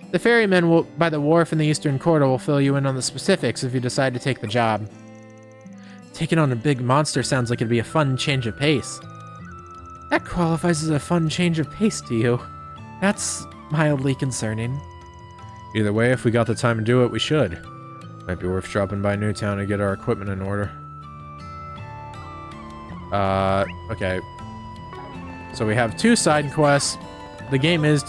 The ferryman by the wharf in the Eastern Quarter will fill you in on the specifics if you decide to take the job. Taking on a big monster sounds like it'd be a fun change of pace. That qualifies as a fun change of pace to you. That's mildly concerning. Either way, if we got the time to do it, we should. Might be worth dropping by Newtown to get our equipment in order. Okay. So we have 2 side quests. The game is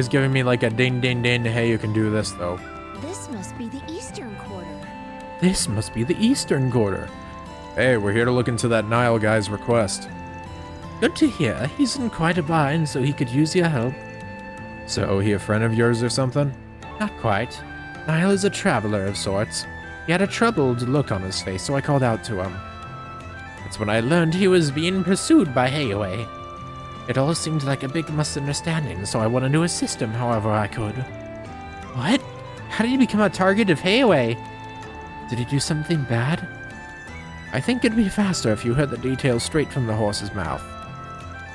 giving me like a ding ding ding, hey, you can do this though. This must be the Eastern Quarter. This must be the Eastern Quarter. Hey, we're here to look into that Nile guy's request. Good to hear. He's in quite a bind, so he could use your help. So, he a friend of yours or something? Not quite. Nile is a traveler of sorts. He had a troubled look on his face, so I called out to him. That's when I learned he was being pursued by Hayway. It all seemed like a big misunderstanding, so I wanted to assist him however I could. What? How did he become a target of Hayway? Did he do something bad? I think it'd be faster if you heard the details straight from the horse's mouth.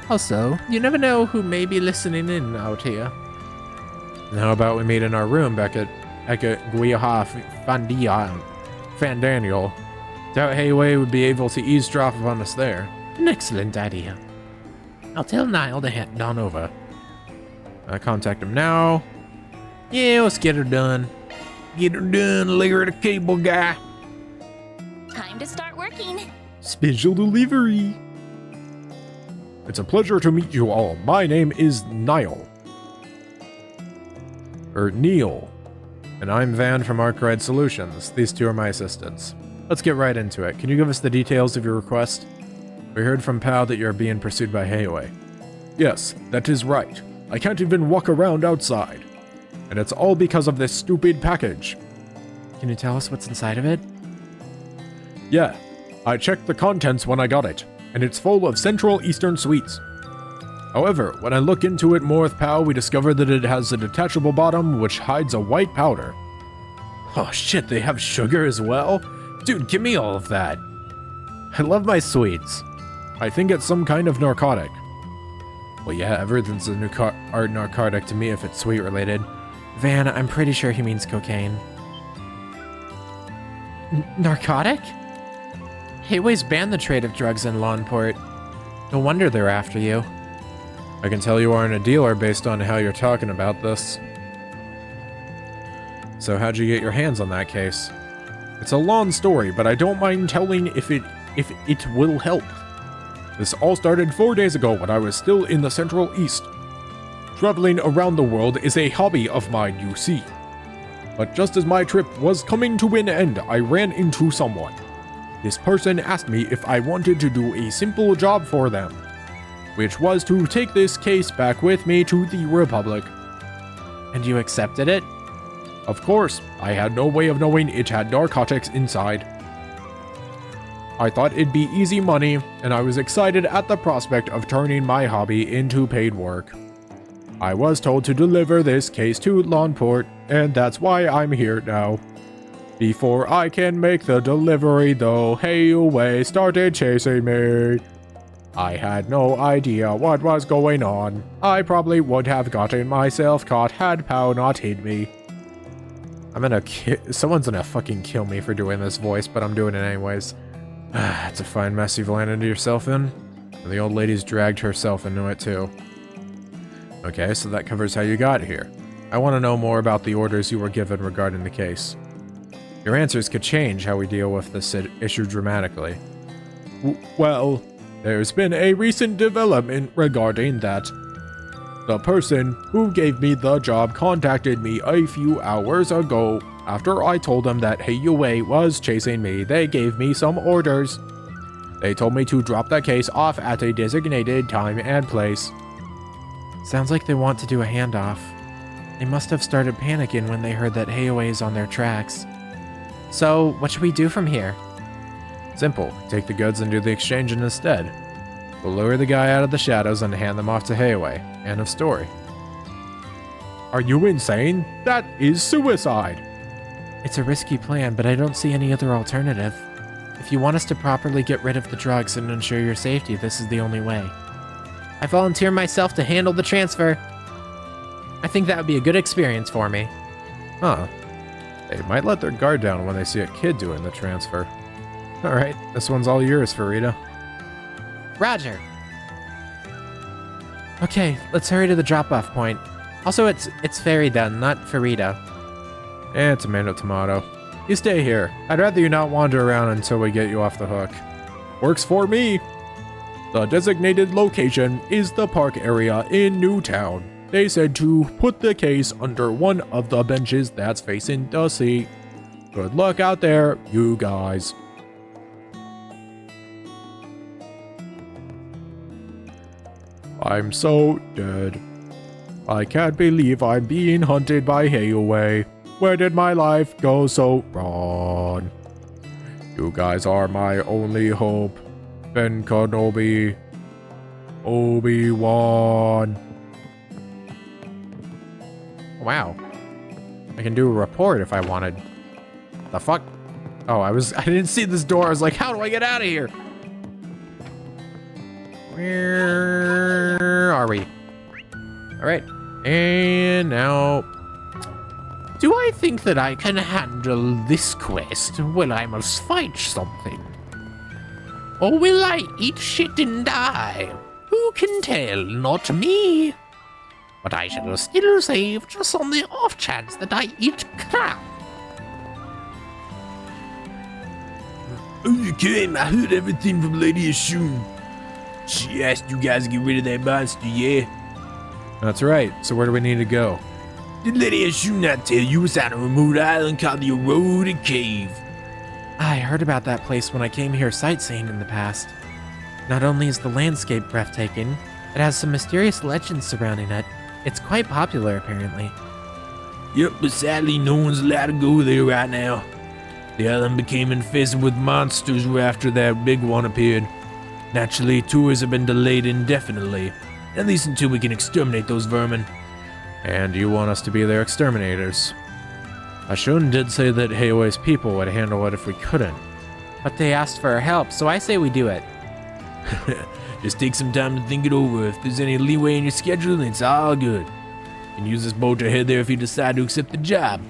Also, you never know who may be listening in out here. And how about we meet in our room back at Guiaha Fandaniel? Doubt Hayway would be able to eavesdrop on us there. An excellent idea. I'll tell Niall to head on over. I contact him now. Yeah, let's get her done. Get her done, layer the cable guy. Time to start working. Special delivery. It's a pleasure to meet you all. My name is Niall. Neil. And I'm Van from Arkride Solutions. These 2 are my assistants. Let's get right into it. Can you give us the details of your request? We heard from Pal that you're being pursued by Hayway. Yes, that is right. I can't even walk around outside. And it's all because of this stupid package. Can you tell us what's inside of it? Yeah, I checked the contents when I got it, and it's full of Central Eastern sweets. However, when I look into it more with Pal, we discover that it has a detachable bottom which hides a white powder. Oh shit, they have sugar as well? Dude, give me all of that. I love my sweets. I think it's some kind of narcotic. Well, yeah, everything's a narcotic to me if it's sweet related. Van, I'm pretty sure he means cocaine. Narcotic? Hayway's banned the trade of drugs in Lawnport. No wonder they're after you. I can tell you aren't a dealer based on how you're talking about this. So how'd you get your hands on that case? It's a long story, but I don't mind telling if it will help. This all started 4 days ago when I was still in the Central East. Traveling around the world is a hobby of mine, you see. But just as my trip was coming to an end, I ran into someone. This person asked me if I wanted to do a simple job for them, which was to take this case back with me to the Republic. And you accepted it? Of course, I had no way of knowing it had narcotics inside. I thought it'd be easy money, and I was excited at the prospect of turning my hobby into paid work. I was told to deliver this case to Lawnport, and that's why I'm here now. Before I can make the delivery, though, Hayaway started chasing me. I had no idea what was going on. I probably would have gotten myself caught had Pow not hit me. Someone's gonna fucking kill me for doing this voice, but I'm doing it anyways. It's a fine mess you've landed yourself in. And the old lady's dragged herself into it too. Okay, so that covers how you got here. I want to know more about the orders you were given regarding the case. Your answers could change how we deal with this issue dramatically. Well, there's been a recent development regarding that. The person who gave me the job contacted me a few hours ago. After I told them that Hayaway was chasing me, they gave me some orders. They told me to drop the case off at a designated time and place. Sounds like they want to do a handoff. They must have started panicking when they heard that Hayaway is on their tracks. So, what should we do from here? Simple. Take the goods and do the exchange instead. We'll lure the guy out of the shadows and hand them off to Hayaway. End of story. Are you insane? That is suicide! It's a risky plan, but I don't see any other alternative. If you want us to properly get rid of the drugs and ensure your safety, this is the only way. I volunteer myself to handle the transfer. I think that would be a good experience for me. Huh. They might let their guard down when they see a kid doing the transfer. Alright, this one's all yours, Farida. Roger. Okay, let's hurry to the drop-off point. Also, it's Farida, not Farida. Tomato. You stay here. I'd rather you not wander around until we get you off the hook. Works for me. The designated location is the park area in Newtown. They said to put the case under one of the benches that's facing the sea. Good luck out there, you guys. I'm so dead. I can't believe I'm being hunted by Hayaway. Where did my life go so wrong? You guys are my only hope. Ben Kenobi. Obi-Wan. Wow. I can do a report if I wanted. The fuck? Oh, I didn't see this door. I was like, how do I get out of here? Where are we? Alright. And now... Do I think that I can handle this quest? Well, I must fight something. Or will I eat shit and die? Who can tell? Not me. But I shall still save just on the off chance that I eat crap. Oh, you came. I heard everything from Lady Ashun. She asked you guys to get rid of that monster, yeah? That's right. So where do we need to go? Did Lady Ashun not tell you it's on a remote island called the Eroded Cave? I heard about that place when I came here sightseeing in the past. Not only is the landscape breathtaking, it has some mysterious legends surrounding it. It's quite popular, apparently. Yep, but sadly no one's allowed to go there right now. The island became infested with monsters after that big one appeared. Naturally, tours have been delayed indefinitely, at least until we can exterminate those vermin. And you want us to be their exterminators. Ashun did say that Hayaway's people would handle it if we couldn't. But they asked for our help, so I say we do it. Just take some time to think it over. If there's any leeway in your schedule, then it's all good. You can use this boat to head there if you decide to accept the job.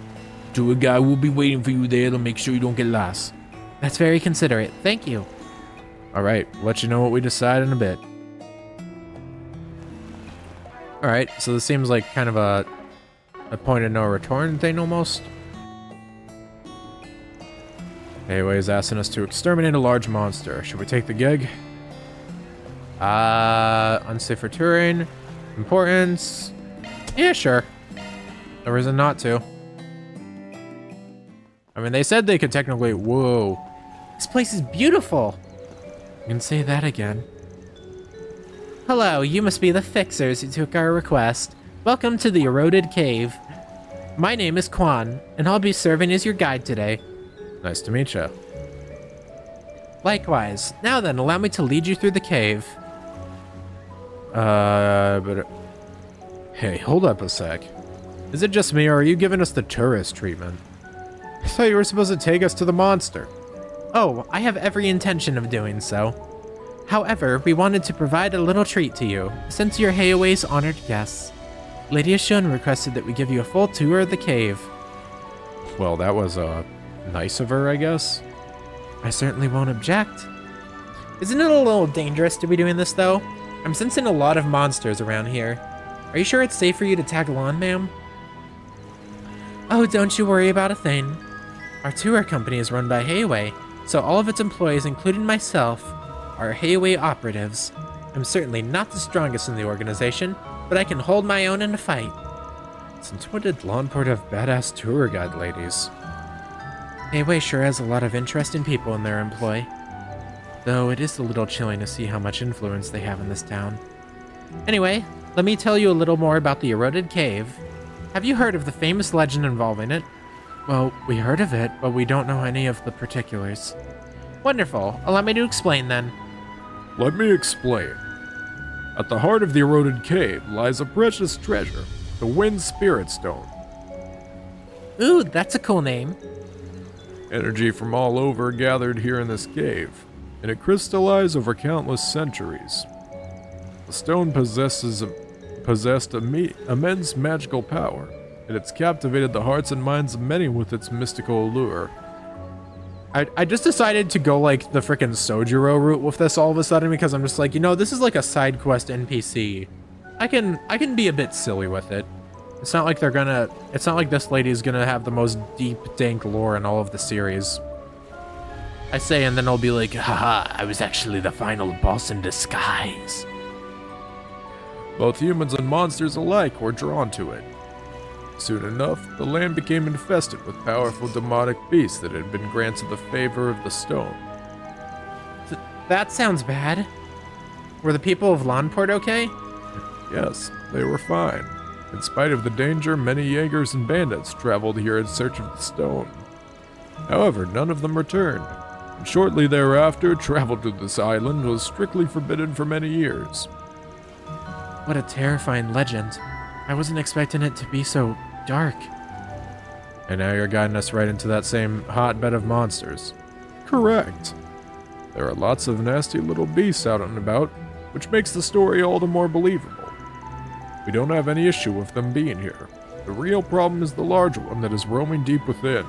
Tour guide will be waiting for you there to make sure you don't get lost. That's very considerate. Thank you. Alright, let you know what we decide in a bit. Alright, so this seems like kind of a point of no return thing almost. Hayaway is asking us to exterminate a large monster. Should we take the gig? Unsafe for touring. Importance. Yeah, sure. No reason not to. I mean, they said they could technically... Whoa. This place is beautiful. You can say that again. Hello, you must be the fixers who took our request. Welcome to the Eroded Cave. My name is Quan, and I'll be serving as your guide today. Nice to meet you. Likewise. Now then, allow me to lead you through the cave. But... Hey, hold up a sec. Is it just me, or are you giving us the tourist treatment? I thought you were supposed to take us to the monster. Oh, I have every intention of doing so. However, we wanted to provide a little treat to you, since you're Heiawei's honored guests. Lady Ashun requested that we give you a full tour of the cave. Well, that was, nice of her, I guess. I certainly won't object. Isn't it a little dangerous to be doing this, though? I'm sensing a lot of monsters around here. Are you sure it's safe for you to tag along, ma'am? Oh, don't you worry about a thing. Our tour company is run by Heiawei, so all of its employees, including myself, are Heiawei operatives. I'm certainly not the strongest in the organization, but I can hold my own in a fight. Since when did Lawnport have badass tour guide ladies? Heiawei sure has a lot of interesting people in their employ. Though it is a little chilling to see how much influence they have in this town. Anyway, let me tell you a little more about the Eroded Cave. Have you heard of the famous legend involving it? Well, we heard of it, but we don't know any of the particulars. Wonderful. Allow me to explain then. Let me explain. At the heart of the Eroded Cave lies a precious treasure, the Wind Spirit Stone. Ooh, that's a cool name. Energy from all over gathered here in this cave, and it crystallized over countless centuries. The stone possessed immense magical power, and it's captivated the hearts and minds of many with its mystical allure. I just decided to go like the frickin' Sojiro route with this all of a sudden because I'm just like, you know, this is like a side quest NPC. I can be a bit silly with it. It's not like it's not like this lady's gonna have the most deep, dank lore in all of the series. I say, and then I'll be like, haha, I was actually the final boss in disguise. Both humans and monsters alike were drawn to it. Soon enough, the land became infested with powerful demonic beasts that had been granted the favor of the stone. That sounds bad. Were the people of Lawnport okay? Yes, they were fine. In spite of the danger, many Jaegers and bandits traveled here in search of the stone. However, none of them returned, and shortly thereafter, travel to this island was strictly forbidden for many years. What a terrifying legend. I wasn't expecting it to be so dark. And now you're guiding us right into that same hotbed of monsters. Correct. There are lots of nasty little beasts out and about, which makes the story all the more believable. We don't have any issue with them being here. The real problem is the large one that is roaming deep within.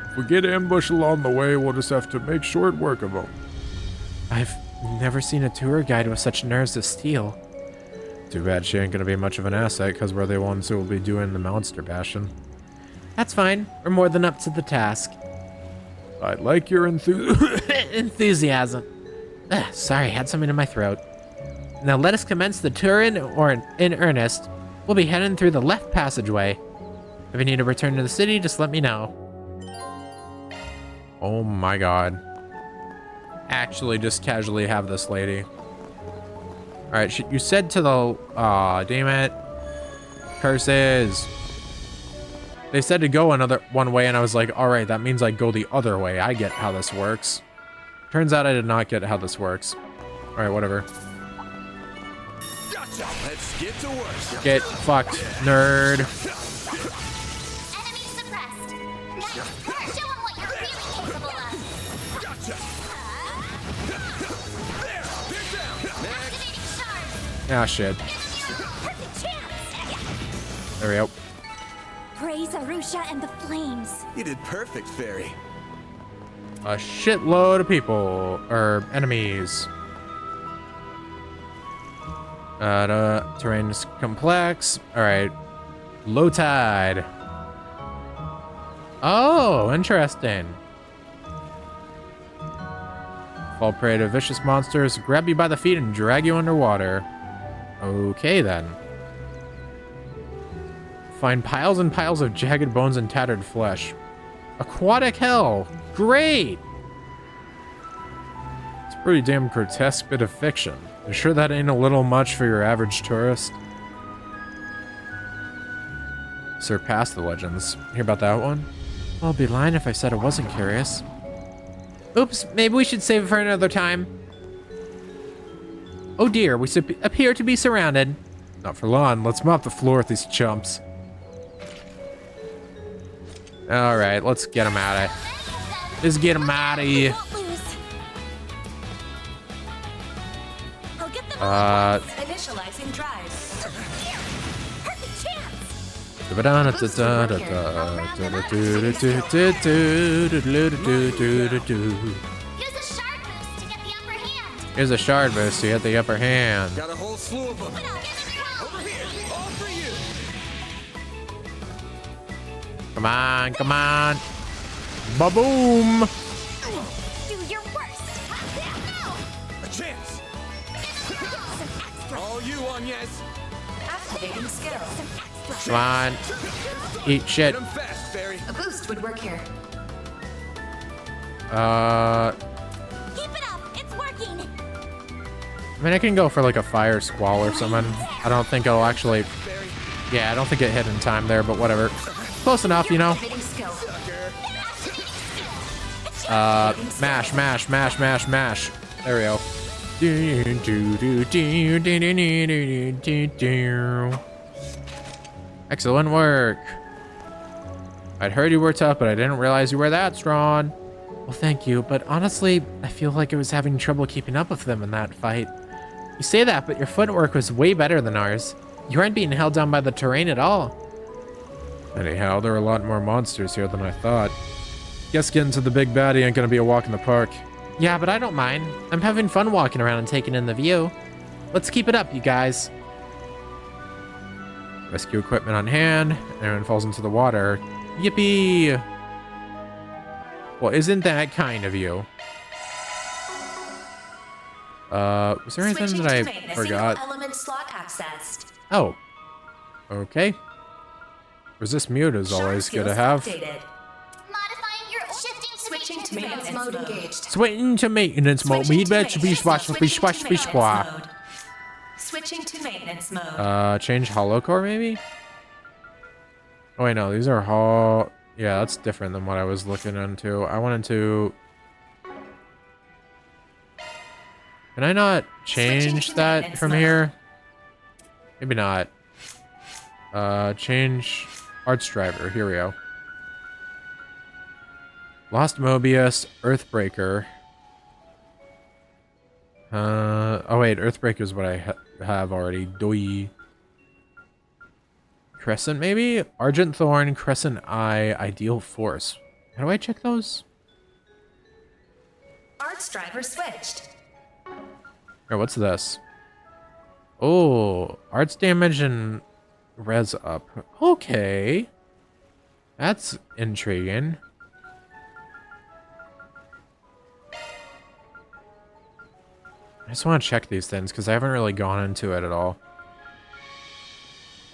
If we get ambushed along the way, we'll just have to make short work of them. I've never seen a tour guide with such nerves of steel. Too bad she ain't gonna be much of an asset, because we're the ones who will be doing the monster bashing. That's fine. We're more than up to the task. I like your enthusiasm. Sorry, had something in my throat. Now let us commence the tour in earnest. We'll be heading through the left passageway. If you need to return to the city, just let me know. Oh my god. Actually, just casually have this lady. Alright, you said to the... Aw, damn it. Curses. They said to go one way, and I was like, alright, that means I go the other way. I get how this works. Turns out I did not get how this works. Alright, whatever. Gotcha. Let's get to work. Get fucked, nerd. Enemy suppressed. Now, show 'em what you're really capable of. Gotcha. There. They're down. Activating charge. Ah, shit. Perfect chance. There we go. Praise Arusha and the flames. You did perfect, Fairy. A shitload of people, or enemies. Terrain is complex. Alright. Low tide. Oh, interesting. fall prey to vicious monsters, grab you by the feet, and drag you underwater. Okay, then. Find piles and piles of jagged bones and tattered flesh. Aquatic hell! Great! It's a pretty damn grotesque bit of fiction. You sure that ain't a little much for your average tourist? Surpass the legends. Hear about that one? I'll be lying if I said I wasn't curious. Oops, maybe we should save it for another time. Oh dear, we appear to be surrounded. Not for long. Let's mop the floor with these chumps. Alright, let's get them out of here. Let's get them out of here. Initializing drive. Use a shard boost to get the upper hand. Here's a shard boost to get the upper hand. Got a whole slew of them. Over here, All for you. Come on, come on. Ba-boom! do your worst. A chance. All you, Agnes. Activating skill. Come on. Eat shit. Get 'em fast, Fairy. A boost would work here. Keep it up. It's working. I mean, I can go for like a fire squall or something. I don't think it'll actually... Yeah, I don't think it hit in time there, but whatever. Close enough, you know? Activating skill. Mash, mash, mash, mash, mash. There we go. Excellent work. I'd heard you were tough, but I didn't realize you were that strong. Well, thank you, but honestly, I feel like I was having trouble keeping up with them in that fight. You say that, but your footwork was way better than ours. You aren't being held down by the terrain at all. Anyhow, there are a lot more monsters here than I thought. Guess getting to the big baddie ain't gonna be a walk in the park. Yeah, but I don't mind. I'm having fun walking around and taking in the view. Let's keep it up, you guys. Rescue equipment on hand. Everyone falls into the water. Yippee! Well, isn't that kind of you? Was there anything that I forgot? Element slot accessed. Oh. Okay. Resist mute is always good to have. Modifying your switching to maintenance mode engaged. Switching to maintenance mode. Switching to maintenance mode. Change holocore maybe? Oh wait, no, these are yeah, that's different than what I was looking into. I wanted to... Can I not change that from here? Maybe not. Change arts driver. Here we go. Lost Mobius, Earthbreaker. Oh wait, Earthbreaker is what I have already. Doi. Crescent maybe? Argent Thorn, Crescent Eye, Ideal Force. How do I check those? Arts driver switched. Or what's this? Oh, arts damage and res up. Okay. That's intriguing. I just want to check these things because I haven't really gone into it at all.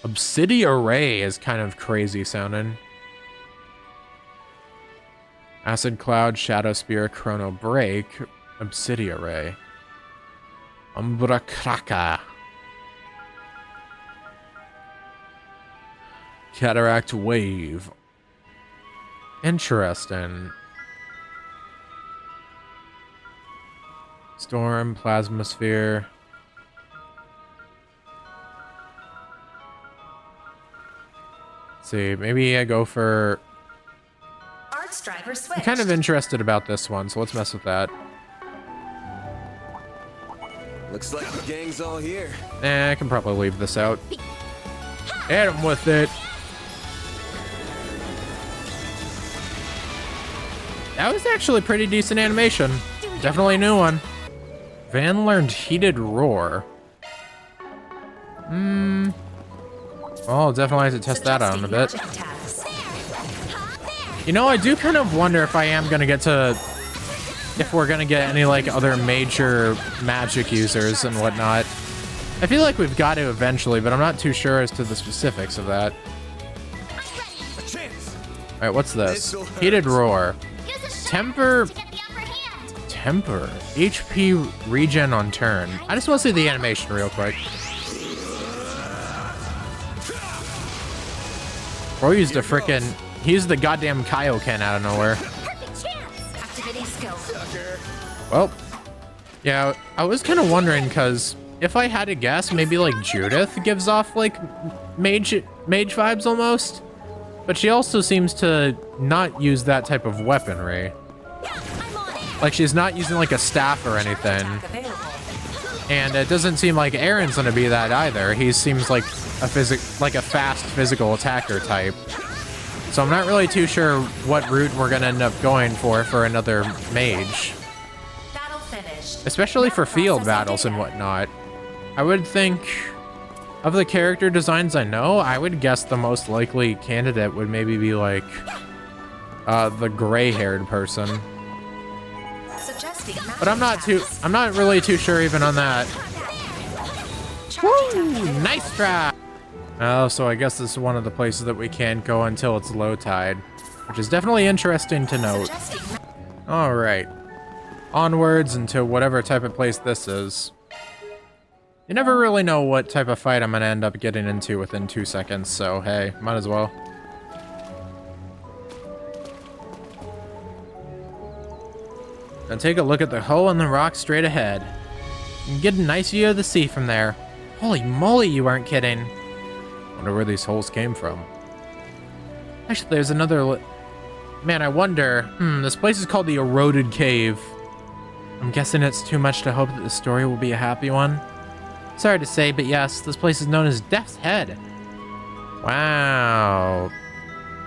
Obsidian Array is kind of crazy sounding. Acid Cloud, Shadow Spear, Chrono Break, Obsidian Array. Umbra Kraka. Cataract Wave. Interesting. Storm, Plasma Sphere. Let's see, maybe I go for... Arts driver switched. I'm kind of interested about this one, so let's mess with that. Looks like the gang's all here. I can probably leave this out. Hit him with it. That was actually pretty decent animation. Definitely a new one. Van learned Heated Roar. Well, definitely have to test that out in a bit. You know, I do kind of wonder if I am going to get to if we're gonna get any like other major magic users and whatnot. I feel like we've got to eventually, but I'm not too sure as to the specifics of that. Alright, what's this? Heated Roar. Temper... Temper. HP regen on turn. I just want to see the animation real quick. Bro used a frickin'... He used the goddamn Kaioken out of nowhere. Well, yeah, I was kind of wondering, because if I had to guess, maybe like Judith gives off like mage vibes almost. But she also seems to not use that type of weaponry. Like she's not using like a staff or anything. And it doesn't seem like Aaron's gonna be that either. He seems like a fast physical attacker type. So I'm not really too sure what route we're gonna end up going for another mage. Especially for field battles and whatnot. I would think, of the character designs I know, I would guess the most likely candidate would maybe be like the gray-haired person. But I'm not really too sure even on that. Woo! Nice try! Oh, so I guess this is one of the places that we can't go until it's low tide, which is definitely interesting to note. Alright. Onwards into whatever type of place this is. You never really know what type of fight I'm gonna end up getting into within 2 seconds, so hey, might as well. And take a look at the hole in the rock straight ahead. You can get a nice view of the sea from there. Holy moly, you aren't kidding. Wonder where these holes came from. Actually, there's another... Man, I wonder... this place is called the Eroded Cave. I'm guessing it's too much to hope that the story will be a happy one. Sorry to say, but yes, this place is known as Death's Head. Wow.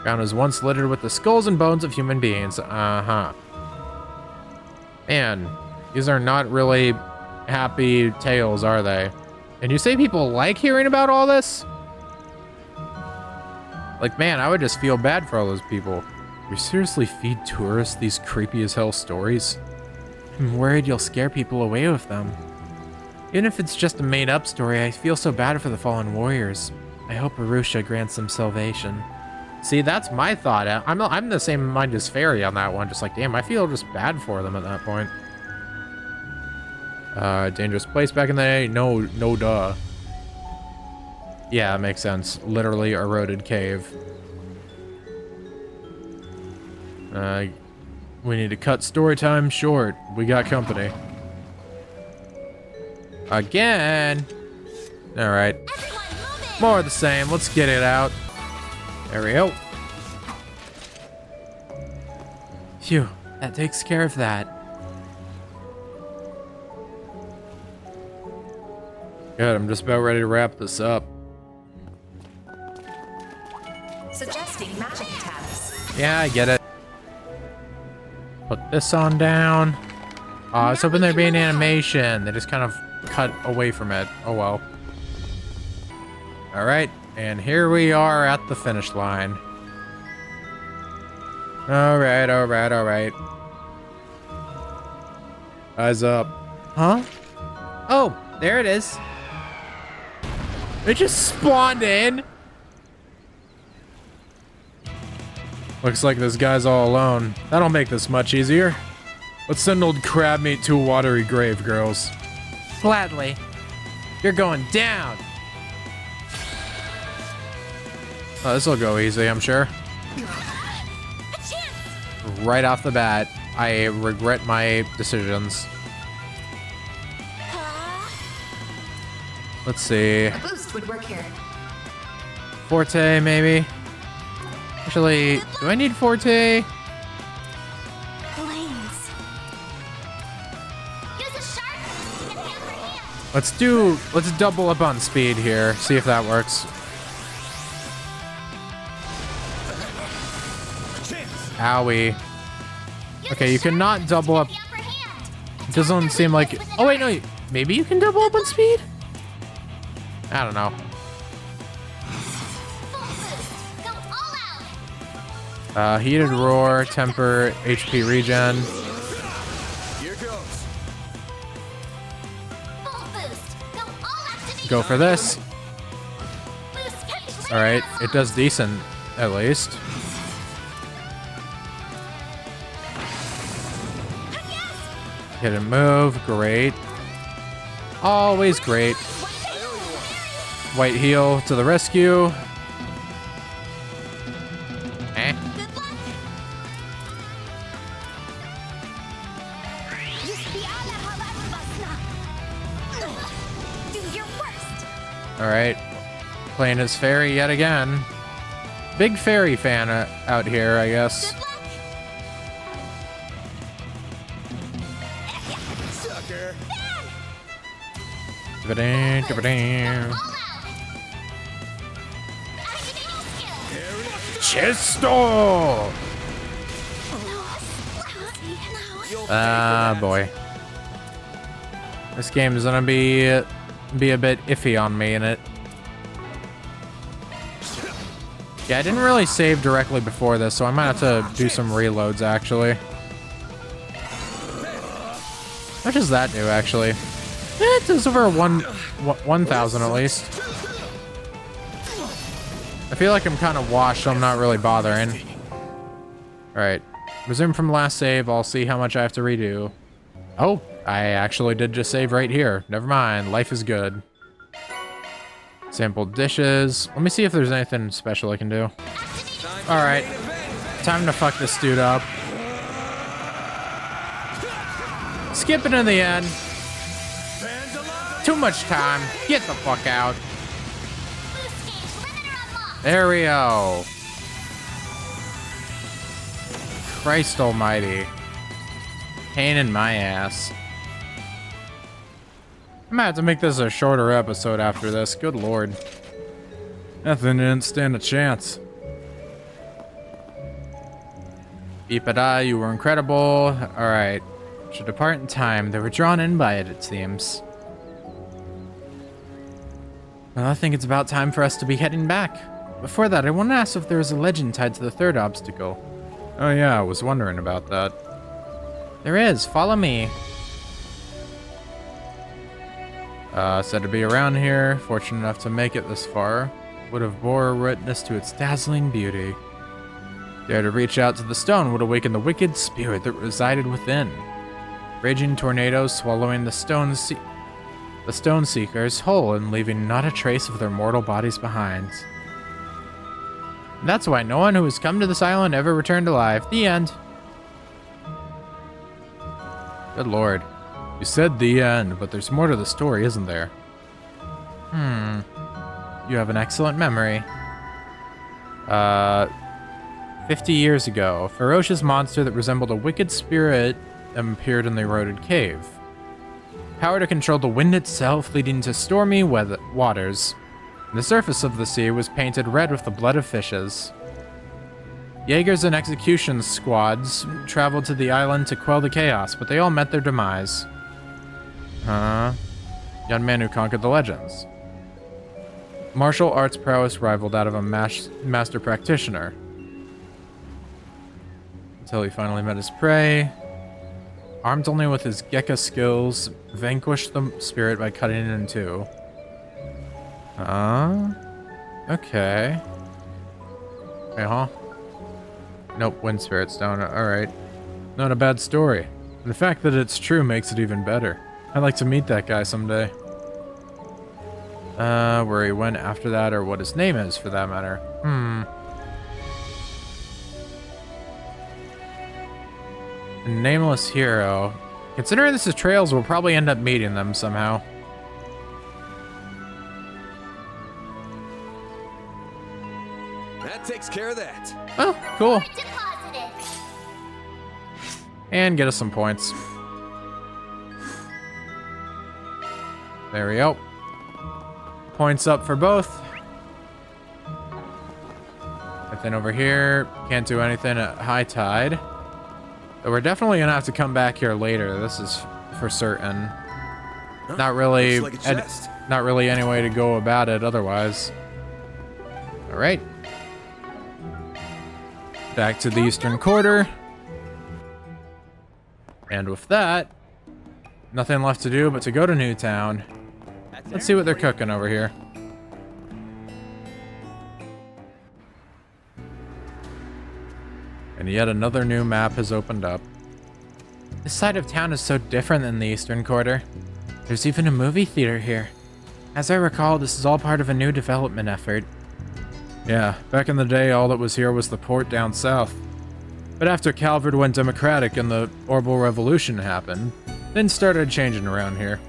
Ground was once littered with the skulls and bones of human beings. Uh-huh. Man, these are not really happy tales, are they? And you say people like hearing about all this? Like, man, I would just feel bad for all those people. You seriously feed tourists these creepy as hell stories? I'm worried you'll scare people away with them. Even if it's just a made-up story, I feel so bad for the fallen warriors. I hope Arusha grants them salvation. See, that's my thought. I'm the same mind as Fairy on that one. Just like, damn, I feel just bad for them at that point. Dangerous place back in the day? No, duh. Yeah, it makes sense. Literally eroded cave. We need to cut story time short. We got company. Again. All right. More of the same. Let's get it out. There we go. Phew, that takes care of that. Good, I'm just about ready to wrap this up. Suggesting magic attacks. Yeah, I get it. Put this on down. I was hoping there'd be an animation. They just kind of cut away from it. Oh well. All right, and here we are at the finish line. All right. Eyes up. Huh? Oh, there it is. It just spawned in. Looks like this guy's all alone. That'll make this much easier. Let's send old crab meat to a watery grave, girls. Gladly. You're going down. Oh, this'll go easy, I'm sure. Right off the bat, I regret my decisions. Let's see. A boost would work here. Forte, maybe? Actually, do I need Forte? Blaze. Use a sharp and hand for hand. Let's double up on speed here. See if that works. Owie. Okay, you cannot double up. It doesn't seem like... Oh, wait, no. Maybe you can double up on speed? I don't know. Heated Roar, Temper, HP Regen. goes. Full boost. They'll all activate. Go for this. Boost cage. Alright, it does decent, at least. Hit and move, great. Always great. White heel to the rescue. Eh. Good luck. Do your worst. Alright. Playing his fairy yet again. Big fairy fan out here, I guess. Good luck. Sucker. Ba-ding, ba-ding. All out. Activating skill. Chesto! Ah, boy. This game is gonna be a bit iffy on me in it. Yeah, I didn't really save directly before this, so I might have to do some reloads, actually. What does that do, actually? It does over 1,000 at least. I feel like I'm kind of washed, so I'm not really bothering. Alright. Resume from last save. I'll see how much I have to redo. Oh, I actually did just save right here. Never mind. Life is good. Sample dishes. Let me see if there's anything special I can do. Alright. Time to fuck this dude up. Skip it in the end. Too much time. Get the fuck out. Boost gauge limiter unlocked. There we go. Christ almighty. Pain in my ass. I'm gonna have to make this a shorter episode after this. Good lord. Nothing didn't stand a chance. Beepada, you were incredible. Alright. Should depart in time. They were drawn in by it seems. Well, I think it's about time for us to be heading back. Before that, I want to ask if there is a legend tied to the third obstacle. Oh yeah, I was wondering about that. There is. Follow me. Said to be around here. Fortunate enough to make it this far. Would have bore witness to its dazzling beauty. Dare to reach out to the stone would awaken the wicked spirit that resided within. Raging tornadoes swallowing the stone seekers whole and leaving not a trace of their mortal bodies behind. That's why no one who has come to this island ever returned alive. The end. Good lord. You said the end, but there's more to the story, isn't there? You have an excellent memory. 50 years ago, a ferocious monster that resembled a wicked spirit appeared in the eroded cave. Power to control the wind itself, leading to stormy waters. The surface of the sea was painted red with the blood of fishes. Jaegers and execution squads traveled to the island to quell the chaos, but they all met their demise. Young man who conquered the legends. Martial arts prowess rivaled that of a master practitioner. Until he finally met his prey. Armed only with his Gekka skills, vanquished the spirit by cutting it in two. Okay. Nope, wind spirit stone. Alright. Not a bad story. And the fact that it's true makes it even better. I'd like to meet that guy someday. Where he went after that, or what his name is, for that matter. A nameless hero. Considering this is trails, we'll probably end up meeting them somehow. That takes care of that. Oh, cool. Deposited. And get us some points. There we go. Points up for both. Nothing over here. Can't do anything at high tide. But we're definitely gonna have to come back here later. This is for certain. Not really. Looks like a chest. Not really any way to go about it otherwise. All right. Back to the eastern quarter. And with that, nothing left to do but to go to Newtown. Let's see what they're cooking over here. And yet another new map has opened up. This side of town is so different than the Eastern Quarter. There's even a movie theater here. As I recall, this is all part of a new development effort. Yeah, back in the day, all that was here was the port down south. But after Calvert went democratic and the Orbital Revolution happened, things started changing around here.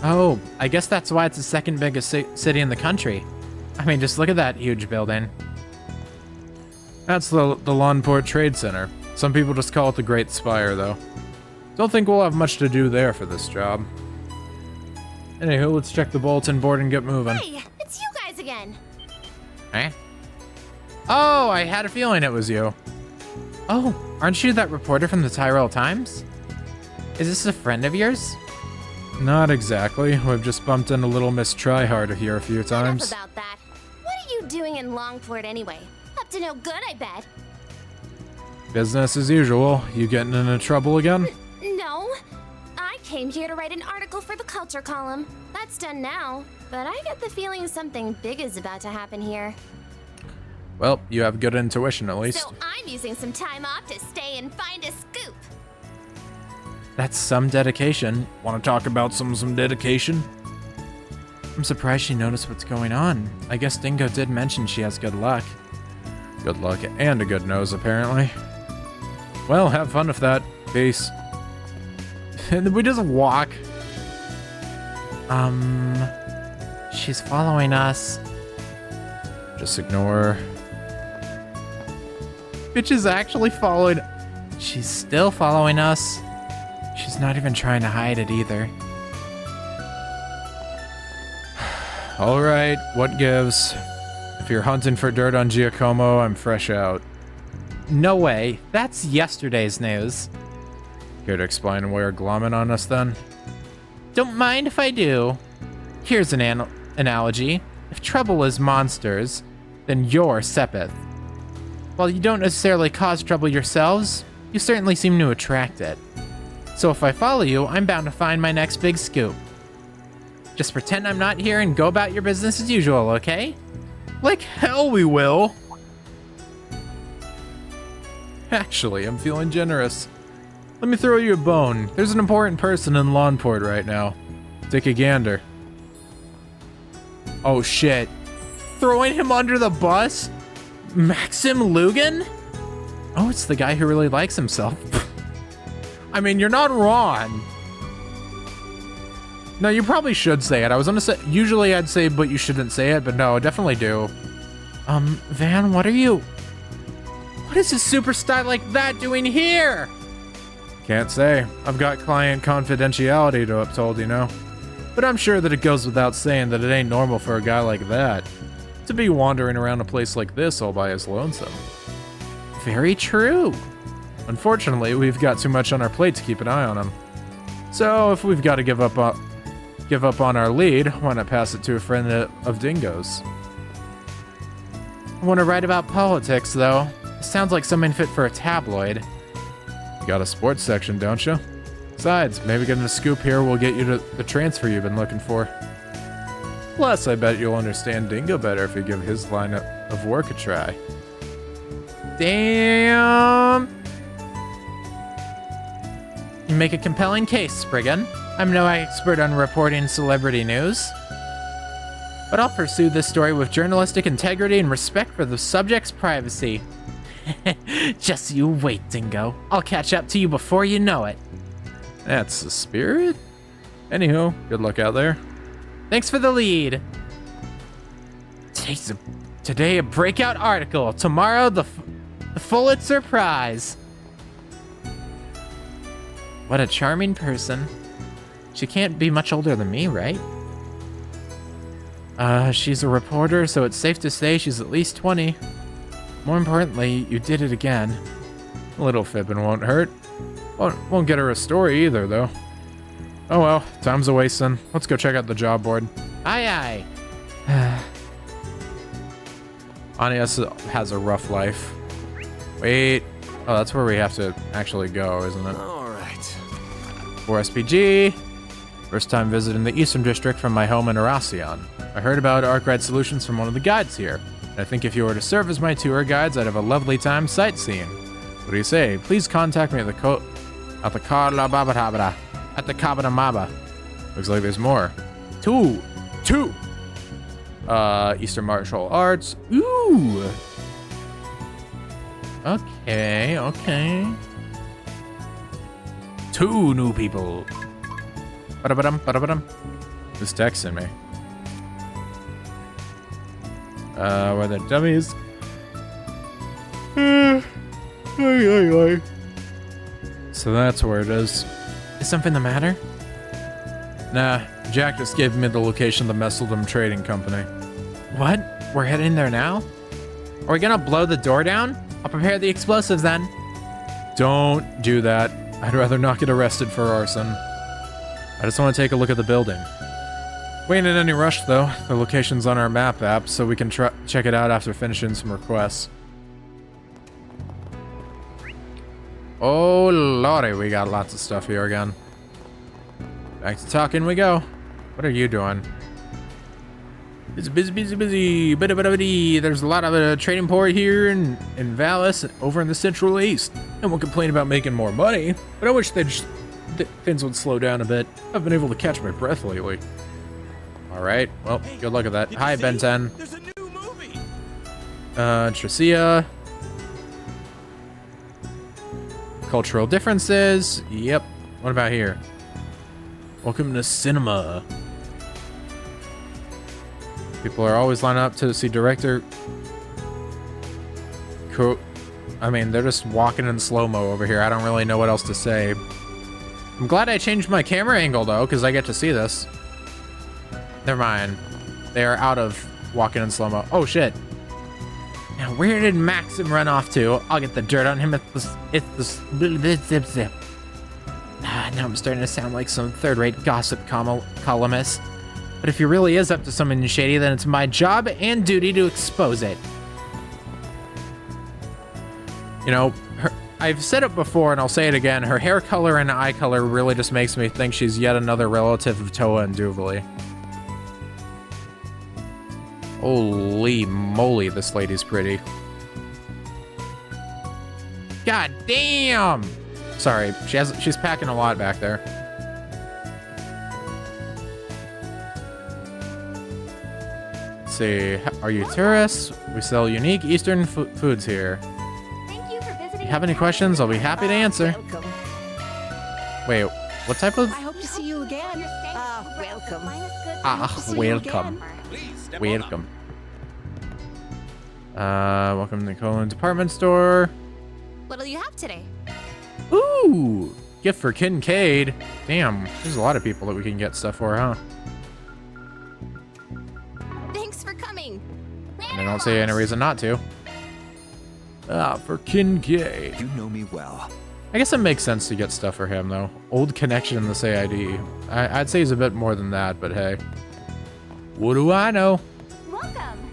Oh, I guess that's why it's the second biggest city in the country. I mean, just look at that huge building. That's the Lawnport Trade Center. Some people just call it the Great Spire, though. Don't think we'll have much to do there for this job. Anywho, let's check the bulletin board and get moving. Hey, it's you guys again. Eh? Oh, I had a feeling it was you. Oh, aren't you that reporter from the Tyrell Times? Is this a friend of yours? Not exactly. We've just bumped into little Miss Tryhard here a few times. Enough about that. What are you doing in Longport anyway? Up to no good, I bet. Business as usual. You getting into trouble again? No. I came here to write an article for the culture column. That's done now, but I get the feeling something big is about to happen here. Well, you have good intuition at least. So I'm using some time off to stay and find a scoop. That's some dedication. Want to talk about some dedication? I'm surprised she noticed what's going on. I guess Dingo did mention she has good luck. Good luck and a good nose, apparently. Well, have fun with that. Peace. And we just walk. She's following us. Just ignore her. Bitch is actually following. She's still following us. She's not even trying to hide it either. Alright, what gives? If you're hunting for dirt on Giacomo, I'm fresh out. No way. That's yesterday's news. Care to explain why you're glomming on us then? Don't mind if I do. Here's an analogy. If trouble is monsters, then you're Sepith. While you don't necessarily cause trouble yourselves, you certainly seem to attract it. So if I follow you, I'm bound to find my next big scoop. Just pretend I'm not here and go about your business as usual, okay? Like hell we will! Actually, I'm feeling generous. Let me throw you a bone. There's an important person in Lawnport right now. Take a gander. Oh shit. Throwing him under the bus? Maxim Lugan? Oh, it's the guy who really likes himself. I mean, you're not wrong. No, you probably should say it. I was gonna say, usually I'd say, but you shouldn't say it, but no, I definitely do. Van, what is a superstar like that doing here? Can't say. I've got client confidentiality to uphold, you know. But I'm sure that it goes without saying that it ain't normal for a guy like that to be wandering around a place like this all by his lonesome. Very true. Unfortunately, we've got too much on our plate to keep an eye on him. So if we've got to give up on our lead, why not pass it to a friend of Dingo's? I want to write about politics, though. It sounds like something fit for a tabloid. You got a sports section, don't you? Besides, maybe getting a scoop here will get you to the transfer you've been looking for. Plus, I bet you'll understand Dingo better if you give his line of work a try. Damn! You make a compelling case, Spriggan. I'm no expert on reporting celebrity news, but I'll pursue this story with journalistic integrity and respect for the subject's privacy. Just you wait, Dingo. I'll catch up to you before you know it. That's the spirit. Anywho, good luck out there. Thanks for the lead. Today a breakout article. Tomorrow the Pulitzer Prize. What a charming person. She can't be much older than me, right? She's a reporter, so it's safe to say she's at least 20. More importantly, you did it again. A little fibbing won't hurt. Won't get her a story either, though. Oh well, time's a-wasting. Let's go check out the job board. Aye aye. Anya has a rough life. Wait. Oh, that's where we have to actually go, isn't it? All right. For SPG. First time visiting the Eastern District from my home in Erasion. I heard about Arkwright Solutions from one of the guides here. And I think if you were to serve as my tour guides, I'd have a lovely time sightseeing. What do you say? Please contact me at the Kabadamaba. Looks like there's more. Two. Eastern Martial Arts. Ooh. Okay. 2 new people. Ba-da-ba-dum. Who's texting me? Where the dummies? So that's where it is. Is something the matter? Nah, Jack just gave me the location of the Messeldom Trading Company. What? We're heading there now? Are we gonna blow the door down? I'll prepare the explosives then. Don't do that. I'd rather not get arrested for arson. I just want to take a look at the building. We ain't in any rush though. The location's on our map app, so we can check it out after finishing some requests. Oh lordy, we got lots of stuff here again. Back to talking we go. What are you doing? It's busy. There's a lot of trading port here in Valis over in the Central East. I won't complain about making more money, but I wish things would slow down a bit. I've been able to catch my breath lately. All right, well, good luck at that. Hi, Ben 10. There's a new movie. Tricia. Cultural differences. Yep. What about here? Welcome to cinema. People are always lining up to see director. I mean, they're just walking in slow-mo over here. I don't really know what else to say. I'm glad I changed my camera angle, though, because I get to see this. Never mind. They are out of walking in slow-mo. Oh, shit. Now, where did Maxim run off to? I'll get the dirt on him if the now I'm starting to sound like some third-rate gossip columnist. But if he really is up to something shady, then it's my job and duty to expose it. You know, I've said it before and I'll say it again, her hair color and eye color really just makes me think she's yet another relative of Toa and Duvali. Holy moly, this lady's pretty. God damn! Sorry, she's packing a lot back there. Let's see, are you tourists? We sell unique Eastern foods here. Thank you for visiting. If you have any questions, I'll be happy to answer. Welcome. Wait, what type of... I hope to see you again. Welcome. welcome. Welcome. Welcome to the Colon Department Store. What'll you have today? Ooh, gift for Kincaid. Damn, there's a lot of people that we can get stuff for, huh? Thanks for coming. And I don't see any reason not to. For Kincaid. You know me well. I guess it makes sense to get stuff for him, though. Old connection in this AID. I'd say he's a bit more than that, but hey. What do I know? Welcome.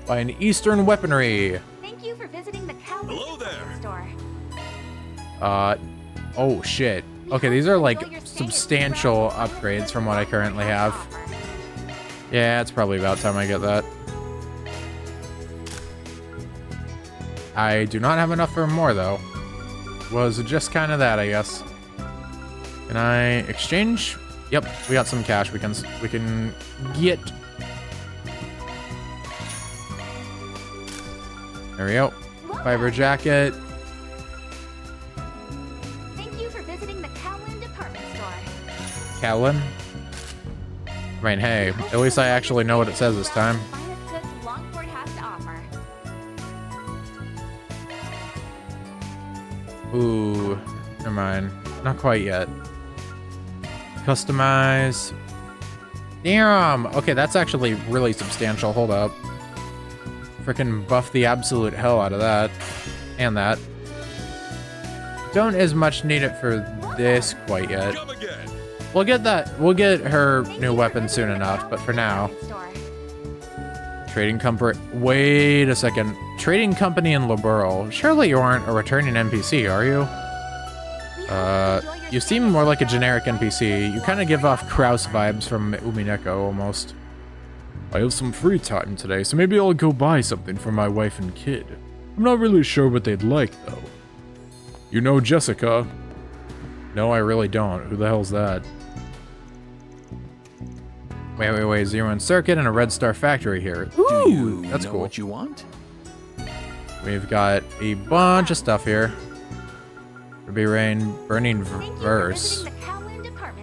Buy an Eastern weaponry. Thank you for visiting the Hello there. store. Oh shit. Okay, these are like substantial upgrades from what I currently have. Yeah, it's probably about time I get that. I do not have enough for more though. Was just kind of that, I guess. Can I exchange? Yep, we got some cash we can get. There we go. Fiber jacket. Thank you for visiting the Kowloon department store. Callan. I mean, hey, at least I actually know what it says this time. Finest goods Longport has to offer. Ooh, never mind. Not quite yet. Customize. Damn! Okay, that's actually really substantial. Hold up. Frickin' buff the absolute hell out of that. And that. Don't as much need it for this quite yet. Come again. We'll get that. We'll get her new weapon soon enough, but for now. Trading company. Wait a second. Trading company in Liberl. Surely you aren't a returning NPC, are you? You seem more like a generic NPC. You kind of give off Kraus vibes from Umineko almost. I have some free time today, so maybe I'll go buy something for my wife and kid. I'm not really sure what they'd like, though. You know Jessica? No, I really don't. Who the hell's that? Wait. Zero in Circuit and a Red Star Factory here. Ooh, that's know cool. what you want? We've got a bunch of stuff here. Ruby Rain, Burning Verse.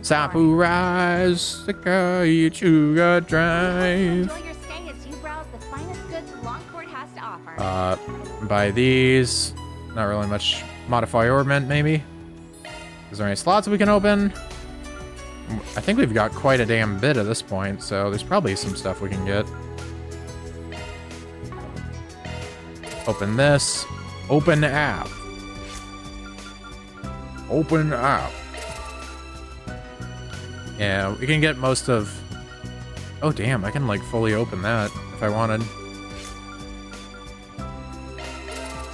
Sakurai Sakai Chuga Drive. Enjoy your stay as you browse the finest goods Longport has to offer. Buy these. Not really much modify ornament, maybe. Is there any slots we can open? I think we've got quite a damn bit at this point, so there's probably some stuff we can get. Open this. Open app. Open app. Yeah, we can get most of... Oh, damn, I can, like, fully open that if I wanted.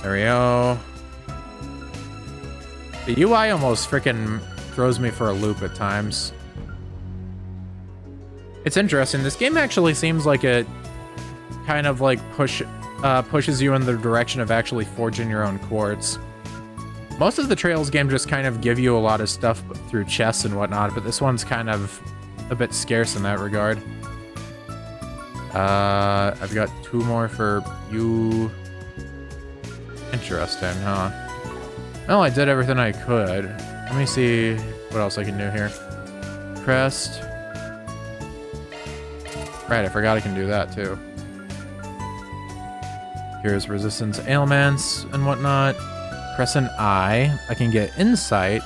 There we go. The UI almost freaking throws me for a loop at times. It's interesting. This game actually seems like it kind of, like, pushes you in the direction of actually forging your own quartz. Most of the Trails game just kind of give you a lot of stuff through chests and whatnot, but this one's kind of a bit scarce in that regard. I've got 2 more for you. Interesting, huh? Well, I did everything I could. Let me see what else I can do here. Crest. Right, I forgot I can do that too. Here's resistance ailments and whatnot. Press an I. I can get insight,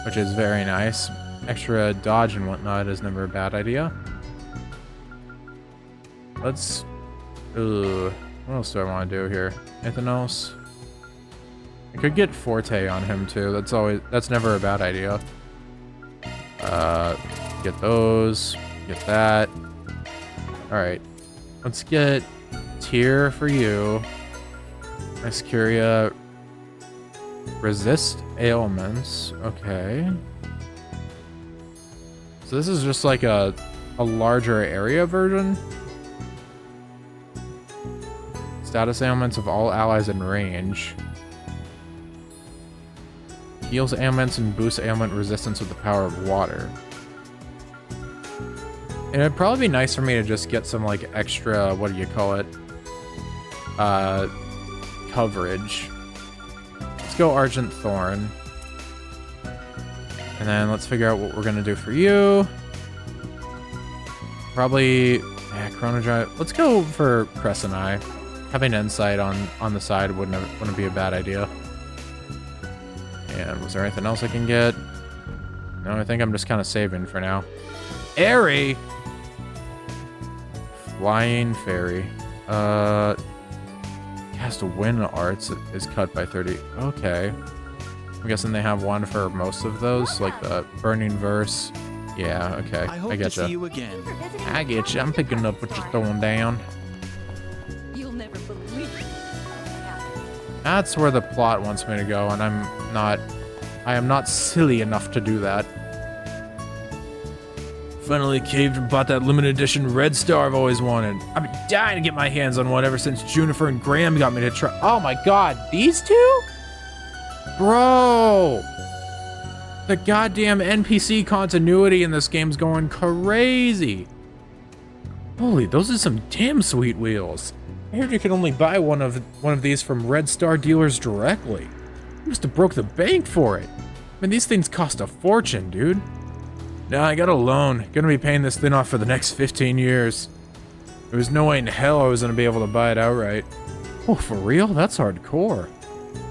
which is very nice. Extra dodge and whatnot is never a bad idea. Let's... what else do I want to do here? Anything else? I could get Forte on him too. That's never a bad idea. Get those. Get that. Alright. Let's get Tier for you. Nice Curia. Resist ailments. Okay. So this is just like a larger area version. Status ailments of all allies in range. Heals ailments and boosts ailment resistance with the power of water. And it'd probably be nice for me to just get some like extra, what do you call it? Coverage. Let's go Argent Thorn. And then let's figure out what we're gonna do for you. Probably, Chrono Drive. Let's go for Crescent Eye. Having insight on the side wouldn't be a bad idea. And was there anything else I can get? No, I think I'm just kind of saving for now. Airy! Flying Fairy. Cast Wind Arts is cut by 30. Okay. I'm guessing they have one for most of those, like the Burning Verse. Yeah, okay. I hope I to getcha. see you again. I getcha. I'm picking up what you're throwing down. You'll never believe it. That's where the plot wants me to go, and I am not silly enough to do that. Finally caved and bought that limited edition Red Star I've always wanted. I've been dying to get my hands on one ever since Junifer and Graham got me to try. Oh my god, these two? Bro! The goddamn NPC continuity in this game's going crazy. Holy, those are some damn sweet wheels. I heard you can only buy one of these from Red Star dealers directly. You must have broke the bank for it. I mean, these things cost a fortune, dude. Nah, I got a loan. Gonna be paying this thing off for the next 15 years. There was no way in hell I was gonna be able to buy it outright. Oh, for real? That's hardcore.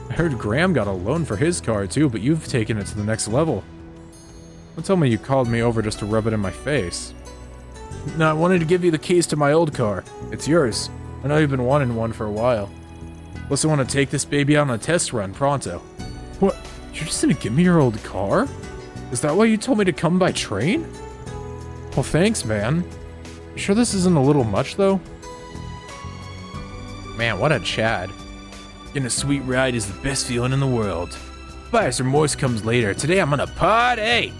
I heard Graham got a loan for his car too, but you've taken it to the next level. Don't tell me you called me over just to rub it in my face. No, I wanted to give you the keys to my old car. It's yours. I know you've been wanting one for a while. Plus, I want to take this baby out on a test run pronto. What? You're just gonna give me your old car? Is that why you told me to come by train? Well, thanks, man. You sure this isn't a little much, though? Man, what a Chad. Getting a sweet ride is the best feeling in the world. Spice remorse comes later. Today I'm gonna party!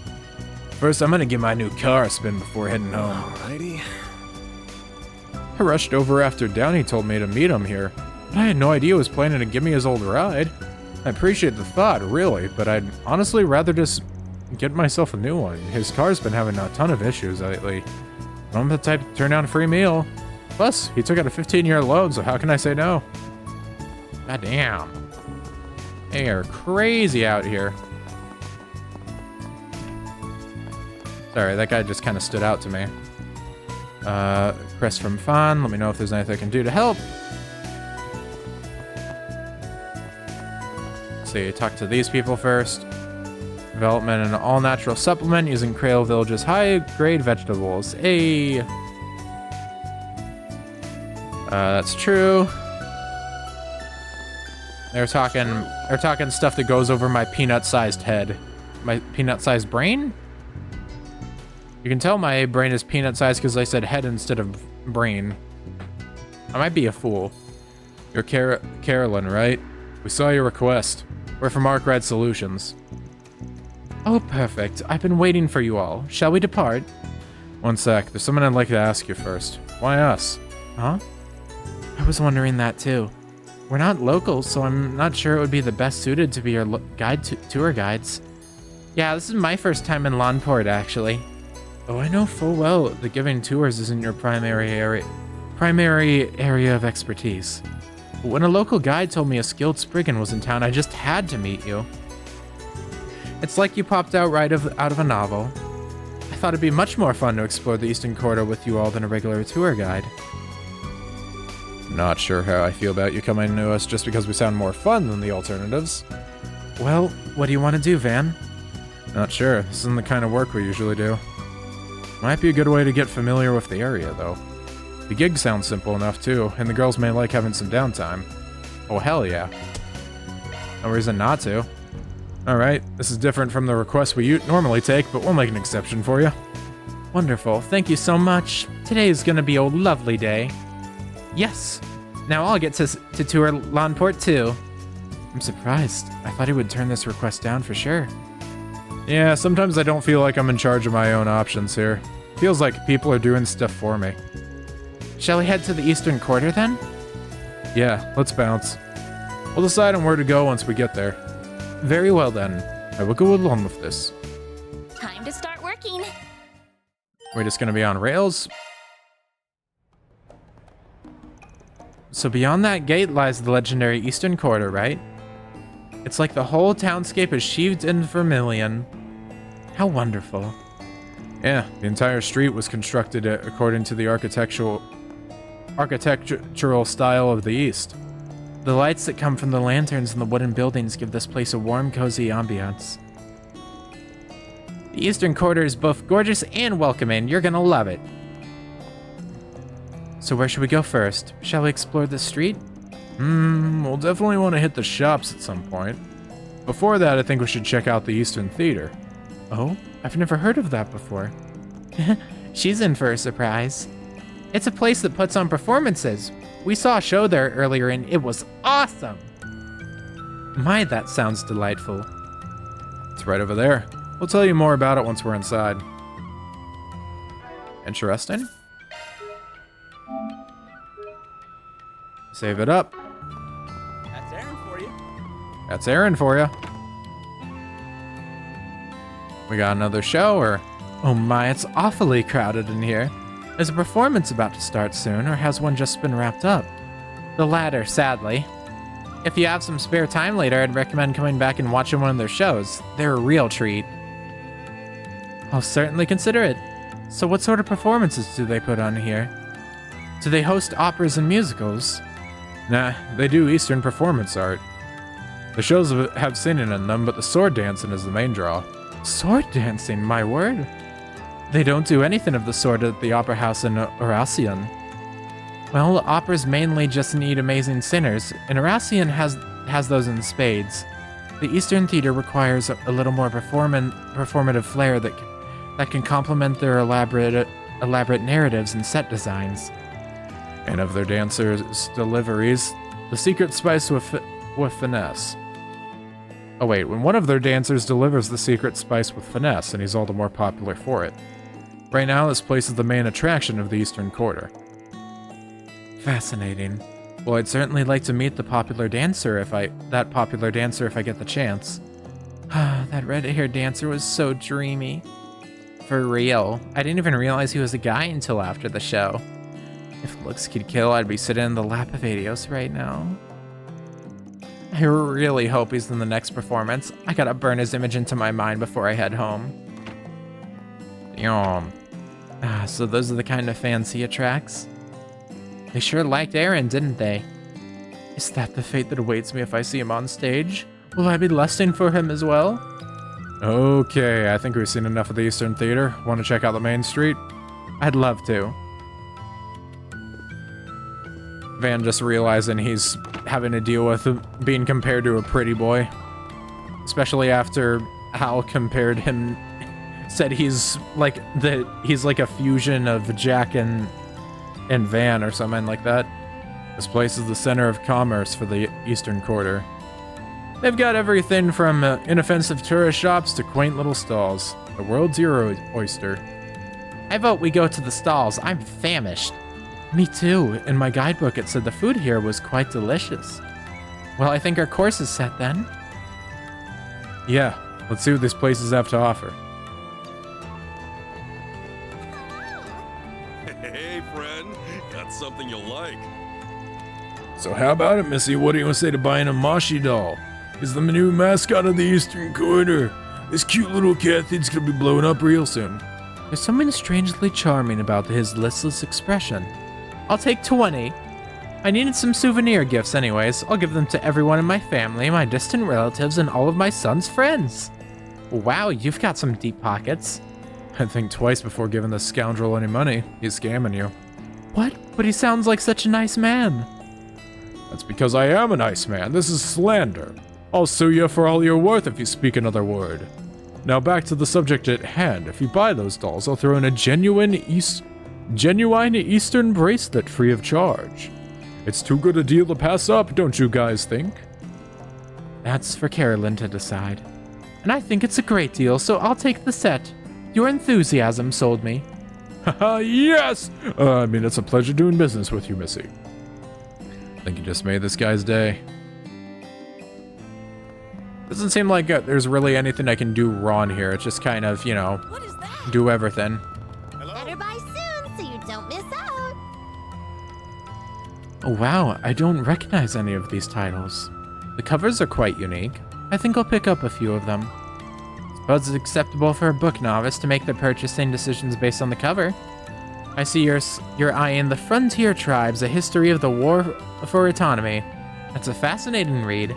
First, I'm gonna give my new car a spin before heading home. Alrighty. I rushed over after Downey told me to meet him here, but I had no idea he was planning to give me his old ride. I appreciate the thought, really, but I'd honestly rather just get myself a new one. His car's been having a ton of issues lately. I'm the type to turn down a free meal. Plus, he took out a 15-year loan, so how can I say no? God damn. They are crazy out here. Sorry, that guy just kind of stood out to me. Chris from Fawn, let me know if there's anything I can do to help. Let's see, talk to these people first. Development an all-natural supplement using Crail Village's high-grade vegetables. Hey! That's true. They're talking stuff that goes over my peanut-sized head. My peanut-sized brain? You can tell my brain is peanut-sized because I said head instead of brain. I might be a fool. You're Carolyn, right? We saw your request. We're from Arkwright Solutions. Oh, perfect. I've been waiting for you all. Shall we depart? One sec. There's someone I'd like to ask you first. Why us? Huh? I was wondering that too. We're not locals, so I'm not sure it would be the best suited to be your tour guides. Yeah, this is my first time in Lawnport, actually. Oh, I know full well that giving tours isn't your primary area of expertise. But when a local guide told me a skilled Spriggan was in town, I just had to meet you. It's like you popped out out of a novel. I thought it'd be much more fun to explore the Eastern Quarter with you all than a regular tour guide. Not sure how I feel about you coming to us just because we sound more fun than the alternatives. Well, what do you want to do, Van? Not sure. This isn't the kind of work we usually do. Might be a good way to get familiar with the area, though. The gig sounds simple enough, too, and the girls may like having some downtime. Oh, hell yeah. No reason not to. Alright, this is different from the requests we normally take, but we'll make an exception for you. Wonderful, thank you so much. Today is gonna be a lovely day. Yes! Now I'll get to tour Lawnport too. I'm surprised. I thought he would turn this request down for sure. Yeah, sometimes I don't feel like I'm in charge of my own options here. Feels like people are doing stuff for me. Shall we head to the Eastern Quarter then? Yeah, let's bounce. We'll decide on where to go once we get there. Very well then. I will go along with this. Time to start working. We're just gonna be on rails. So beyond that gate lies the legendary Eastern Quarter, right? It's like the whole townscape is sheathed in vermilion. How wonderful. Yeah, the entire street was constructed according to the architectural style of the East. The lights that come from the lanterns and the wooden buildings give this place a warm, cozy ambiance. The Eastern Quarter is both gorgeous and welcoming. You're gonna love it. So where should we go first? Shall we explore the street? We'll definitely want to hit the shops at some point. Before that, I think we should check out the Eastern Theater. Oh? I've never heard of that before. She's in for a surprise. It's a place that puts on performances. We saw a show there earlier and it was awesome. My, that sounds delightful. It's right over there. We'll tell you more about it once we're inside. Interesting. Save it up. That's Aaron for you. That's Aaron for you. We got another show, or... Oh my, it's awfully crowded in here. Is a performance about to start soon, or has one just been wrapped up? The latter, sadly. If you have some spare time later, I'd recommend coming back and watching one of their shows. They're a real treat. I'll certainly consider it. So what sort of performances do they put on here? Do they host operas and musicals? Nah, they do Eastern performance art. The shows have singing in them, but the sword dancing is the main draw. Sword dancing, my word. They don't do anything of the sort at the Opera House in Eurasian. Well, operas mainly just need amazing singers, and Eurasian has those in spades. The Eastern Theater requires a little more performative flair that can complement their elaborate narratives and set designs. And of their dancers' deliveries, the secret spice with finesse. Oh wait, when one of their dancers delivers the secret spice with finesse, and he's all the more popular for it. Right now, this place is the main attraction of the Eastern Quarter. Fascinating. Well, I'd certainly like to meet the popular dancer if I get the chance. That red-haired dancer was so dreamy. For real. I didn't even realize he was a guy until after the show. If looks could kill, I'd be sitting in the lap of Adios right now. I really hope he's in the next performance. I gotta burn his image into my mind before I head home. Yum. So those are the kind of fans he attracts? They sure liked Aaron, didn't they? Is that the fate that awaits me if I see him on stage? Will I be lusting for him as well? Okay, I think we've seen enough of the Eastern Theater. Want to check out the main street? I'd love to. Van just realizing he's having to deal with being compared to a pretty boy. Especially after Hal compared him, said he's like a fusion of Jack and Van or something like that. This place is the center of commerce for the Eastern Quarter. They've got everything from inoffensive tourist shops to quaint little stalls. The world's your oyster. I vote we go to the stalls. I'm famished. Me too. In my guidebook it said the food here was quite delicious. Well, I think our course is set then. Yeah, let's see what these places have to offer. Hey, friend. Got something you'll like. So how about it, Missy? What do you say to buying a Moshi doll? He's the new mascot of the Eastern Quarter. This cute little cat thing's gonna be blowing up real soon. There's something strangely charming about his listless expression. I'll take 20. I needed some souvenir gifts anyways. I'll give them to everyone in my family, my distant relatives, and all of my son's friends. Wow, you've got some deep pockets. I'd think twice before giving this scoundrel any money. He's scamming you. What? But he sounds like such a nice man. That's because I am a nice man. This is slander. I'll sue you for all you're worth if you speak another word. Now back to the subject at hand. If you buy those dolls, I'll throw in a genuine Eastern bracelet free of charge. It's too good a deal to pass up, don't you guys think? That's for Carolyn to decide. And I think it's a great deal, so I'll take the set. Your enthusiasm sold me. Haha, yes! It's a pleasure doing business with you, Missy. I think you just made this guy's day. Doesn't seem like there's really anything I can do wrong here. It's just kind of, What is that? do everything. Better buy soon so you don't miss out. Oh wow, I don't recognize any of these titles. The covers are quite unique. I think I'll pick up a few of them. Suppose it's acceptable for a book novice to make their purchasing decisions based on the cover. I see you're eyeing The Frontier Tribes, A History of the War for Autonomy. That's a fascinating read.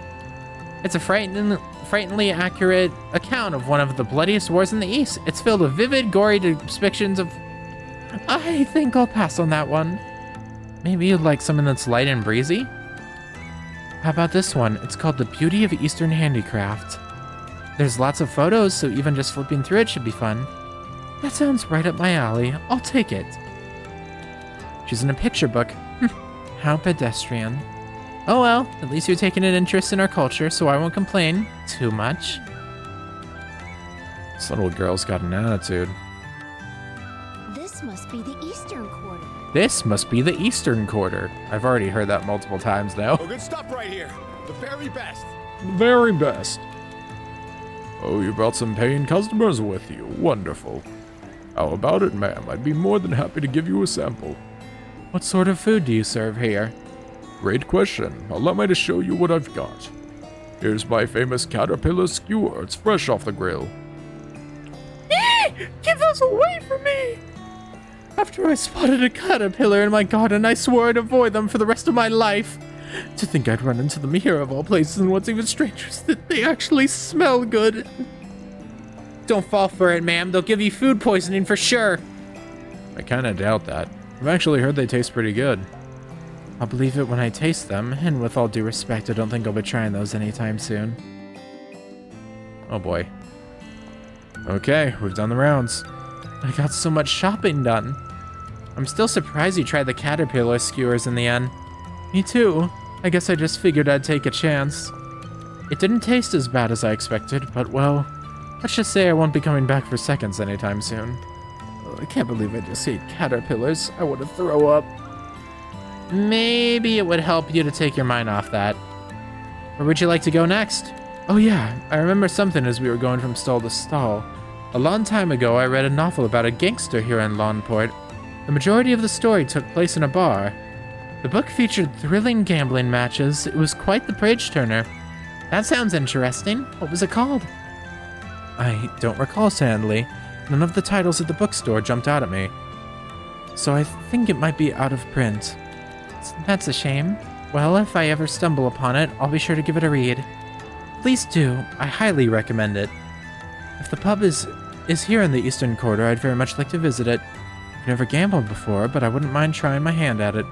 It's a frighteningly accurate account of one of the bloodiest wars in the East. It's filled with vivid, gory depictions of... I think I'll pass on that one. Maybe you'd like something that's light and breezy? How about this one? It's called The Beauty of Eastern Handicraft. There's lots of photos, so even just flipping through it should be fun. That sounds right up my alley. I'll take it. She's in a picture book. How pedestrian. Oh well, at least you're taking an interest in our culture, so I won't complain too much. This little girl's got an attitude. This must be the Eastern Quarter. This must be the Eastern Quarter. I've already heard that multiple times now. Oh, good stop right here. The very best. The very best. Oh, you brought some paying customers with you. Wonderful. How about it, ma'am? I'd be more than happy to give you a sample. What sort of food do you serve here? Great question. Allow me to show you what I've got. Here's my famous caterpillar skewer. It's fresh off the grill. Get those away from me! After I spotted a caterpillar in my garden, I swore I'd avoid them for the rest of my life. To think I'd run into them here of all places, and what's even stranger is that they actually smell good. Don't fall for it, ma'am. They'll give you food poisoning for sure. I kinda doubt that. I've actually heard they taste pretty good. I'll believe it when I taste them, and with all due respect, I don't think I'll be trying those anytime soon. Oh boy. Okay, we've done the rounds. I got so much shopping done. I'm still surprised you tried the caterpillar skewers in the end. Me too. I guess I just figured I'd take a chance. It didn't taste as bad as I expected, but well, let's just say I won't be coming back for seconds anytime soon. I can't believe I just ate caterpillars. I want to throw up. Maybe it would help you to take your mind off that. Where would you like to go next? Oh yeah, I remember something as we were going from stall to stall. A long time ago, I read a novel about a gangster here in Lawnport. The majority of the story took place in a bar. The book featured thrilling gambling matches. It was quite the page-turner. That sounds interesting. What was it called? I don't recall, sadly. None of the titles at the bookstore jumped out at me. So I think it might be out of print. That's a shame. Well, if I ever stumble upon it, I'll be sure to give it a read. Please do. I highly recommend it. If the pub is here in the Eastern Quarter, I'd very much like to visit it. I've never gambled before, but I wouldn't mind trying my hand at it.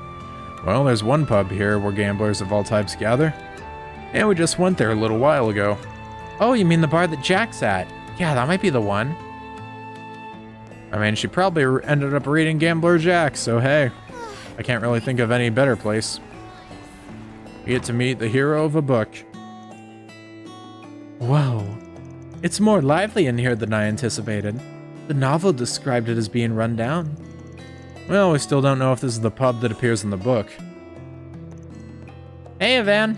Well, there's one pub here where gamblers of all types gather. And we just went there a little while ago. Oh, you mean the bar that Jack's at? Yeah, that might be the one. I mean, she probably ended up reading Gambler Jack, so hey. I can't really think of any better place. You get to meet the hero of a book. Whoa. It's more lively in here than I anticipated. The novel described it as being run down. Well, we still don't know if this is the pub that appears in the book. Hey, Evan.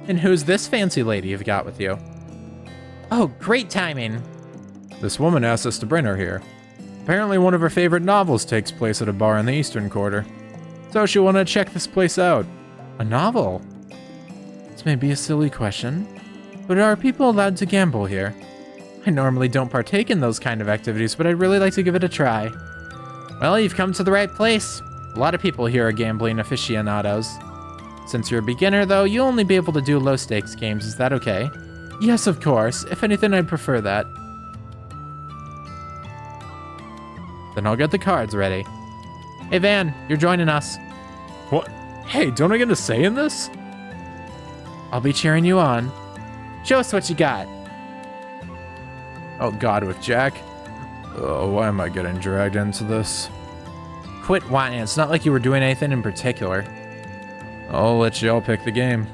And who's this fancy lady you've got with you? Oh, great timing. This woman asked us to bring her here. Apparently one of her favorite novels takes place at a bar in the Eastern Quarter. So she wanted to check this place out. A novel? This may be a silly question, but are people allowed to gamble here? I normally don't partake in those kind of activities, but I'd really like to give it a try. Well, you've come to the right place. A lot of people here are gambling aficionados. Since you're a beginner, though, you'll only be able to do low-stakes games. Is that okay? Yes, of course. If anything, I'd prefer that. Then I'll get the cards ready. Hey, Van, you're joining us. What? Hey, don't I get a say in this? I'll be cheering you on. Show us what you got. Oh God, with Jack? Oh, why am I getting dragged into this? Quit whining. It's not like you were doing anything in particular. I'll let y'all pick the game.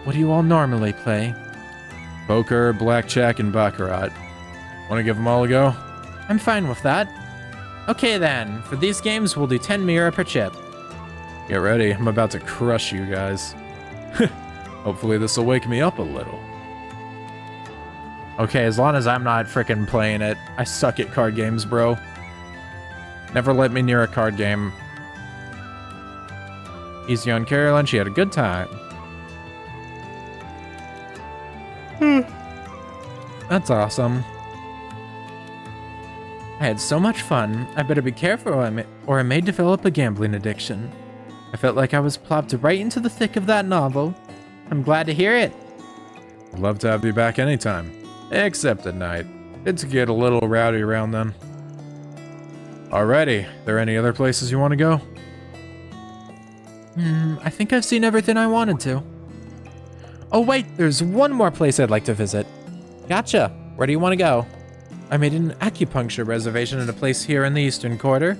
What do you all normally play? Poker, blackjack, and baccarat. Want to give them all a go? I'm fine with that. Okay then, for these games we'll do 10 mira per chip. Get ready, I'm about to crush you guys. Hopefully this will wake me up a little. Okay, as long as I'm not frickin' playing it. I suck at card games, bro. Never let me near a card game. Easy on Carolyn, she had a good time. That's awesome. I had so much fun. I better be careful or I may develop a gambling addiction. I felt like I was plopped right into the thick of that novel. I'm glad to hear it. I'd love to have you back anytime. Except at night. It's get a little rowdy around then. Alrighty, there any other places you want to go? I think I've seen everything I wanted to. Oh wait, there's one more place I'd like to visit. Gotcha. Where do you want to go? I made an acupuncture reservation at a place here in the Eastern Quarter.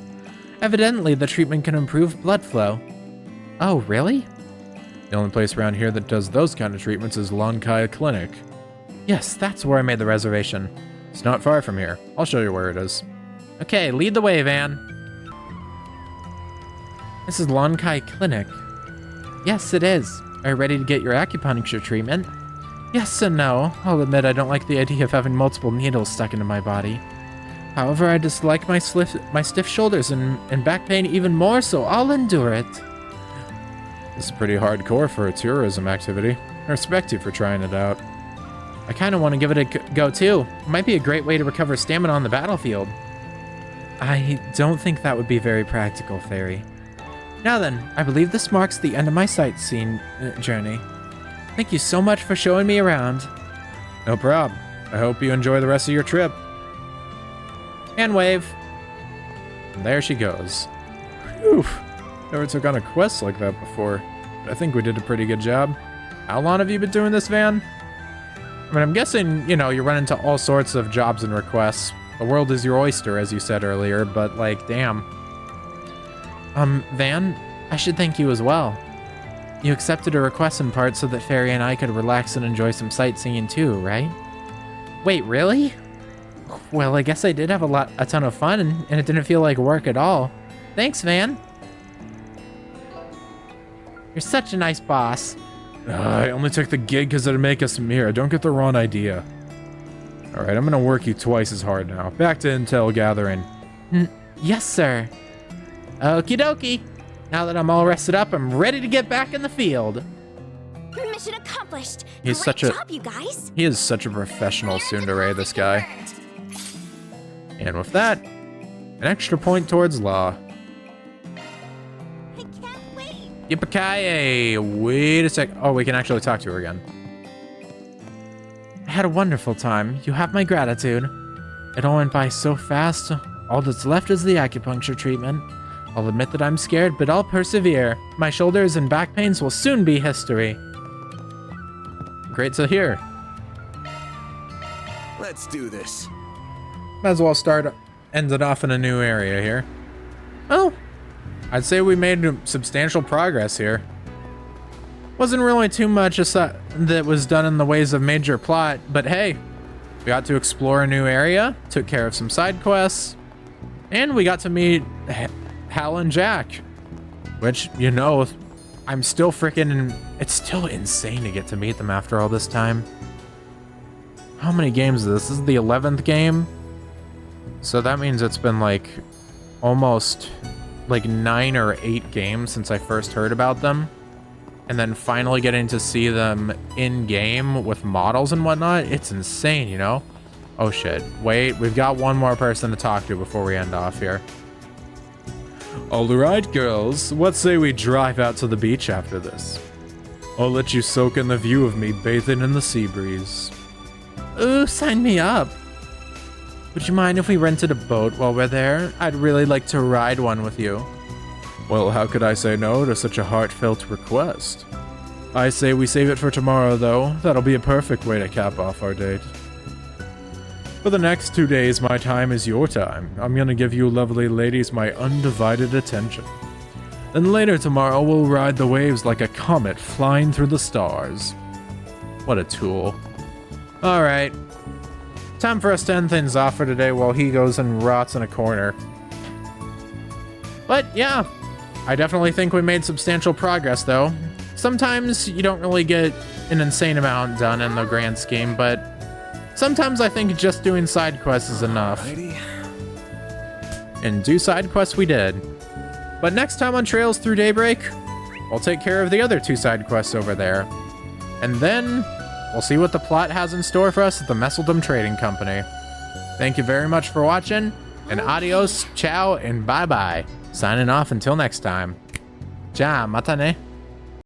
Evidently, the treatment can improve blood flow. Oh, really? The only place around here that does those kind of treatments is Lonkai Clinic. Yes, that's where I made the reservation. It's not far from here. I'll show you where it is. Okay, lead the way, Van. This is Lonkai Clinic. Yes, it is. Are you ready to get your acupuncture treatment? Yes and no. I'll admit I don't like the idea of having multiple needles stuck into my body. However, I dislike my stiff shoulders and back pain even more, so I'll endure it. This is pretty hardcore for a tourism activity. I respect you for trying it out. I kind of want to give it a go too. It might be a great way to recover stamina on the battlefield. I don't think that would be very practical, Fairy. Now then, I believe this marks the end of my sightseeing journey. Thank you so much for showing me around. No problem. I hope you enjoy the rest of your trip. And wave. And there she goes. Whew. Never took on a quest like that before. But I think we did a pretty good job. How long have you been doing this, Van? I mean, I'm guessing, you know, you run into all sorts of jobs and requests. The world is your oyster, as you said earlier, but, like, damn. Van, I should thank you as well. You accepted a request in part so that Fairy and I could relax and enjoy some sightseeing too, right? Wait, really? Well, I guess I did have a ton of fun, and it didn't feel like work at all. Thanks, man. You're such a nice boss. I only took the gig because it'd make us mirror. Don't get the wrong idea. Alright, I'm gonna work you twice as hard now. Back to intel gathering. Yes, sir. Okie dokie. Now that I'm all rested up, I'm ready to get back in the field. Mission accomplished. He's Great such a job, you guys. He is such a professional tsundere, this guy. And with that, an extra point towards Law. I can't wait. Yippee-ki-yay! Wait a sec. Oh, we can actually talk to her again. I had a wonderful time. You have my gratitude. It all went by so fast. All that's left is the acupuncture treatment. I'll admit that I'm scared, but I'll persevere. My shoulders and back pains will soon be history. Great to hear. Let's do this. Might as well start ending off in a new area here. Well, I'd say we made substantial progress here. Wasn't really too much that was done in the ways of major plot, but hey, we got to explore a new area, took care of some side quests, and we got to meet Hal and Jack, which, you know, I'm still it's still insane to get to meet them after all this time. How many games is this? This is the 11th game? So that means it's been like almost like 9 or 8 games since I first heard about them. And then finally getting to see them in game with models and whatnot. It's insane, you know? Oh shit. Wait, we've got one more person to talk to before we end off here. Alright, girls. What say we drive out to the beach after this? I'll let you soak in the view of me bathing in the sea breeze. Ooh, sign me up. Would you mind if we rented a boat while we're there? I'd really like to ride one with you. Well, how could I say no to such a heartfelt request? I say we save it for tomorrow, though. That'll be a perfect way to cap off our date. For the next 2 days, my time is your time. I'm gonna give you lovely ladies my undivided attention. Then later tomorrow, we'll ride the waves like a comet flying through the stars. What a tool. Alright. Time for us to end things off for today while he goes and rots in a corner. But yeah, I definitely think we made substantial progress though. Sometimes you don't really get an insane amount done in the grand scheme, but sometimes I think just doing side quests is enough. And do side quests we did. But next time on Trails Through Daybreak, we'll take care of the other 2 side quests over there. And then we'll see what the plot has in store for us at the Messeldom Trading Company. Thank you very much for watching, and adios, ciao, and bye-bye. Signing off until next time. Ja, mata ne.